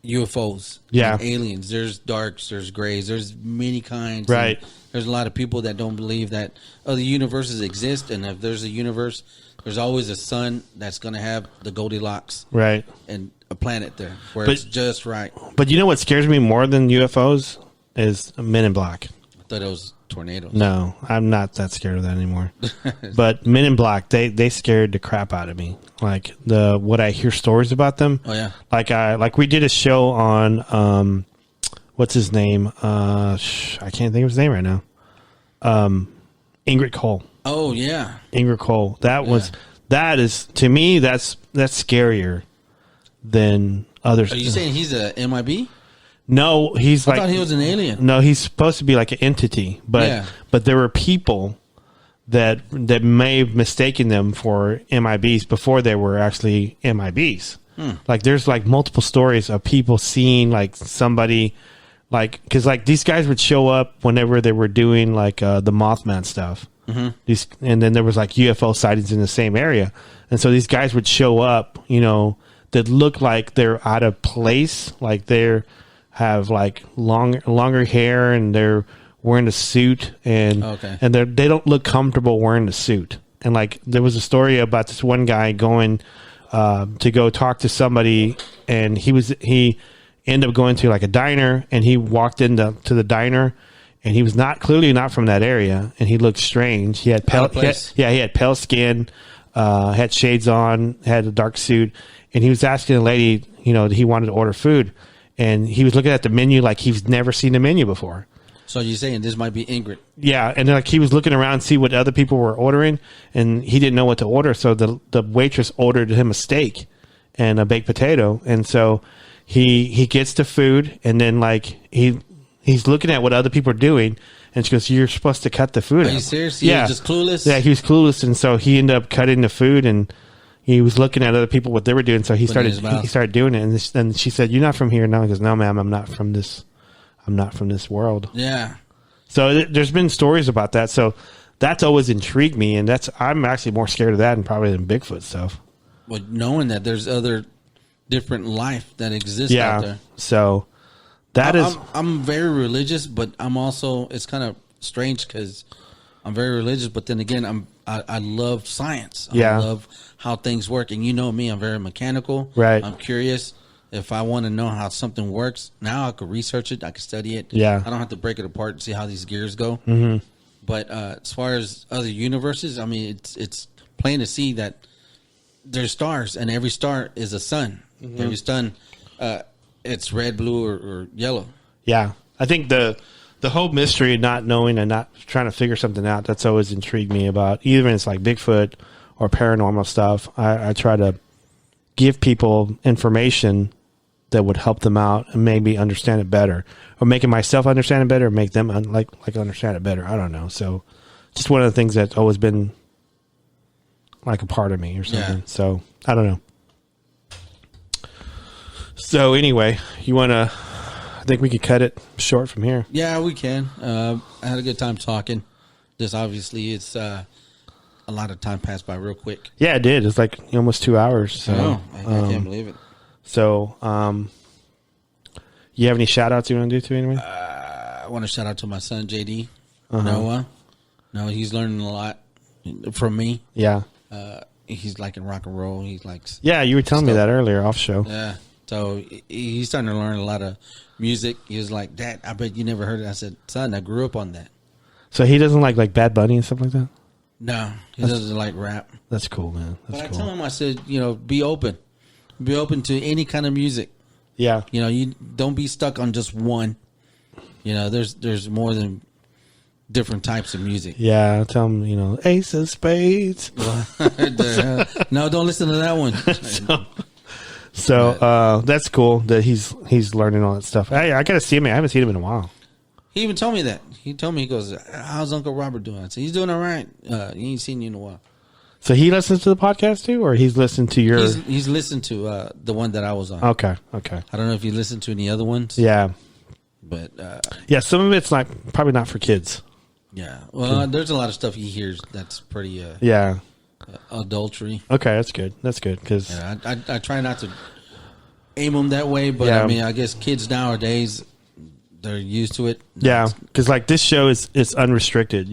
UFOs, and aliens. There's darks, there's grays, there's many kinds. Right. There's a lot of people that don't believe that other universes exist, and if there's a universe, there's always a sun that's going to have the Goldilocks, right, and a planet there where it's just right. But you know what scares me more than UFOs is Men in Black. I thought it was tornadoes. No, I'm not that scared of that anymore. But Men in Black, they scared the crap out of me. Like what I hear stories about them. Oh yeah. Like we did a show on what's his name? I can't think of his name right now. Ingrid Cole. Oh yeah. Ingrid Cole. That is to me that's scarier than others. Are you saying he's a MIB? No, I thought he was an alien. No, he's supposed to be like an entity, but there were people that may have mistaken them for MIBs before they were actually MIBs. Like there's like multiple stories of people seeing like somebody because like these guys would show up whenever they were doing like the Mothman stuff. Mm-hmm. And then there was like UFO sightings in the same area, and so these guys would show up, that look like they're out of place, like they're have like longer hair and they're wearing a suit and they don't look comfortable wearing the suit. And like there was a story about this one guy going to go talk to somebody, and he ended up going to like a diner, and he walked into the diner, and he was clearly not from that area, and he looked strange. He had he had pale skin, had shades on, had a dark suit, and he was asking a lady, that he wanted to order food. And he was looking at the menu like he's never seen the menu before. So you're saying this might be Ingrid? Yeah, and like he was looking around to see what other people were ordering, and he didn't know what to order. So the waitress ordered him a steak and a baked potato, and so he gets the food, and then like he's looking at what other people are doing, and she goes, "You're supposed to cut the food." Are you serious? He was just clueless? Yeah, he was clueless, and so he ended up cutting the food, and he was looking at other people what they were doing, so he started doing it, and then she said, "You're not from here." No, he goes, "No, ma'am, I'm not from this world." Yeah. So there's been stories about that, so that's always intrigued me, and I'm actually more scared of that and probably than Bigfoot stuff. Well, knowing that there's other different life that exists out there. So I'm very religious, but I'm also, it's kind of strange because I'm very religious, but then again, I love science. I love how things work. And you know me, I'm very mechanical. Right. I'm curious. If I want to know how something works, now I could research it. I could study it. Yeah. I don't have to break it apart and see how these gears go. Mm-hmm. But as far as other universes, I mean, it's plain to see that there's stars, and every star is a sun. Mm-hmm. Every sun, it's red, blue, or yellow. Yeah. I think the whole mystery of not knowing and not trying to figure something out, that's always intrigued me about, even it's like Bigfoot or paranormal stuff. I try to give people information that would help them out and maybe understand it better, or making myself understand it better, or make them understand it better. I don't know. So just one of the things that's always been like a part of me or something. Yeah. So I don't know. So anyway, I think we could cut it short from here. Yeah, we can. I had a good time talking. This obviously it's a lot of time passed by real quick. Yeah, it did. It's like almost 2 hours. So, I can't believe it. So, you have any shout outs you want to do to anyone? I want to shout out to my son, JD, Noah. No, he's learning a lot. from me. Yeah. He's like in rock and roll. He's like, yeah, you were telling me that earlier off show. Yeah. So he's starting to learn a lot of music. He was like, Dad, I bet you never heard it. I said, son, I grew up on that. So he doesn't like Bad Bunny and stuff like that? No, he doesn't like rap. That's cool, man. That's but cool. I told him, I said, be open. Be open to any kind of music. Yeah. You don't be stuck on just one. There's more than different types of music. Yeah, tell him, Ace of Spades. No, don't listen to that one. So that's cool that he's learning all that stuff. Hey, I got to see him. I haven't seen him in a while. He even told me that. He told me, he goes, how's Uncle Robert doing? I said, he's doing all right. He ain't seen you in a while. So he listens to the podcast too, or he's listened to your... He's listened to the one that I was on. Okay. I don't know if you listened to any other ones. Yeah. But... yeah, some of it's probably not for kids. Yeah. Well, there's a lot of stuff he hears that's pretty... yeah. Adultery. Okay, that's good. That's good, because... Yeah, I try not to aim them that way, but I mean, I guess kids nowadays, they're used to it. Yeah, because this show is unrestricted.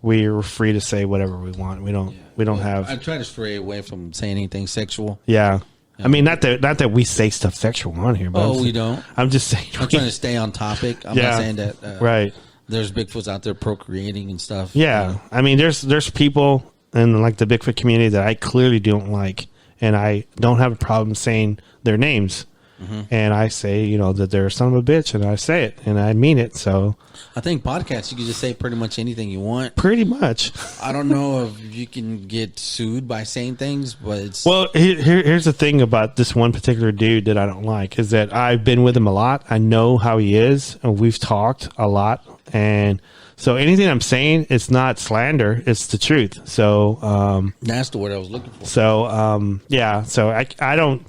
We're free to say whatever we want. We don't have... I try to stray away from saying anything sexual. Yeah. I mean, not that we say stuff sexual on here. But we don't. I'm just saying... I'm trying to stay on topic. I'm not saying that... right. There's Bigfoots out there procreating and stuff. Yeah. I mean, there's people in the Bigfoot community that I clearly don't like, and I don't have a problem saying their names. Mm-hmm. And I say, that they're a son of a bitch, and I say it, and I mean it. So I think podcasts, you can just say pretty much anything you want. Pretty much. I don't know if you can get sued by saying things, but it's... Well, here's the thing about this one particular dude that I don't like is that I've been with him a lot. I know how he is, and we've talked a lot. And so anything I'm saying, it's not slander, it's the truth. So that's the word I was looking for. So yeah, so I don't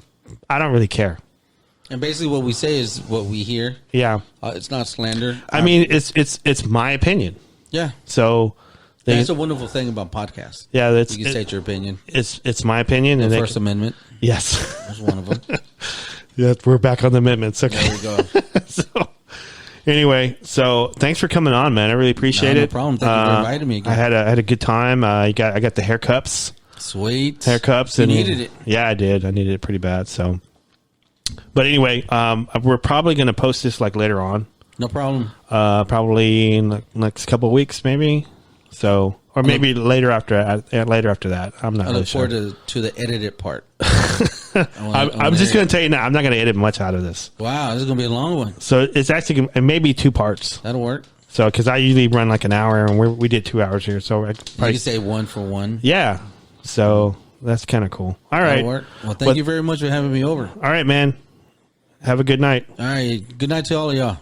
really care. And basically, what we say is what we hear. Yeah, it's not slander. I mean, it's my opinion. Yeah. So that's a wonderful thing about podcasts. Yeah, you can state your opinion. It's my opinion. The First Amendment. Yes, that's one of them. Yeah, we're back on the amendments. Okay, there we go. So anyway, so thanks for coming on, man. I really appreciate it. No problem. Thank you for inviting me again. I had a good time. I got the hair cups. Sweet hair cups. You needed it. Yeah, I did. I needed it pretty bad. So. But anyway, we're probably going to post this later on. No problem. Probably in the next couple of weeks, maybe. So, or maybe later after that. I'm not. I look forward to the edited part. I'm just going to tell you now. I'm not going to edit much out of this. Wow, this is going to be a long one. So it's actually it may be 2 parts. That'll work. So because I usually run an hour, and we did 2 hours here. So you can say 1 for 1. Yeah. So. That's kind of cool. All right. Well, thank you very much for having me over. All right, man. Have a good night. All right. Good night to all of y'all.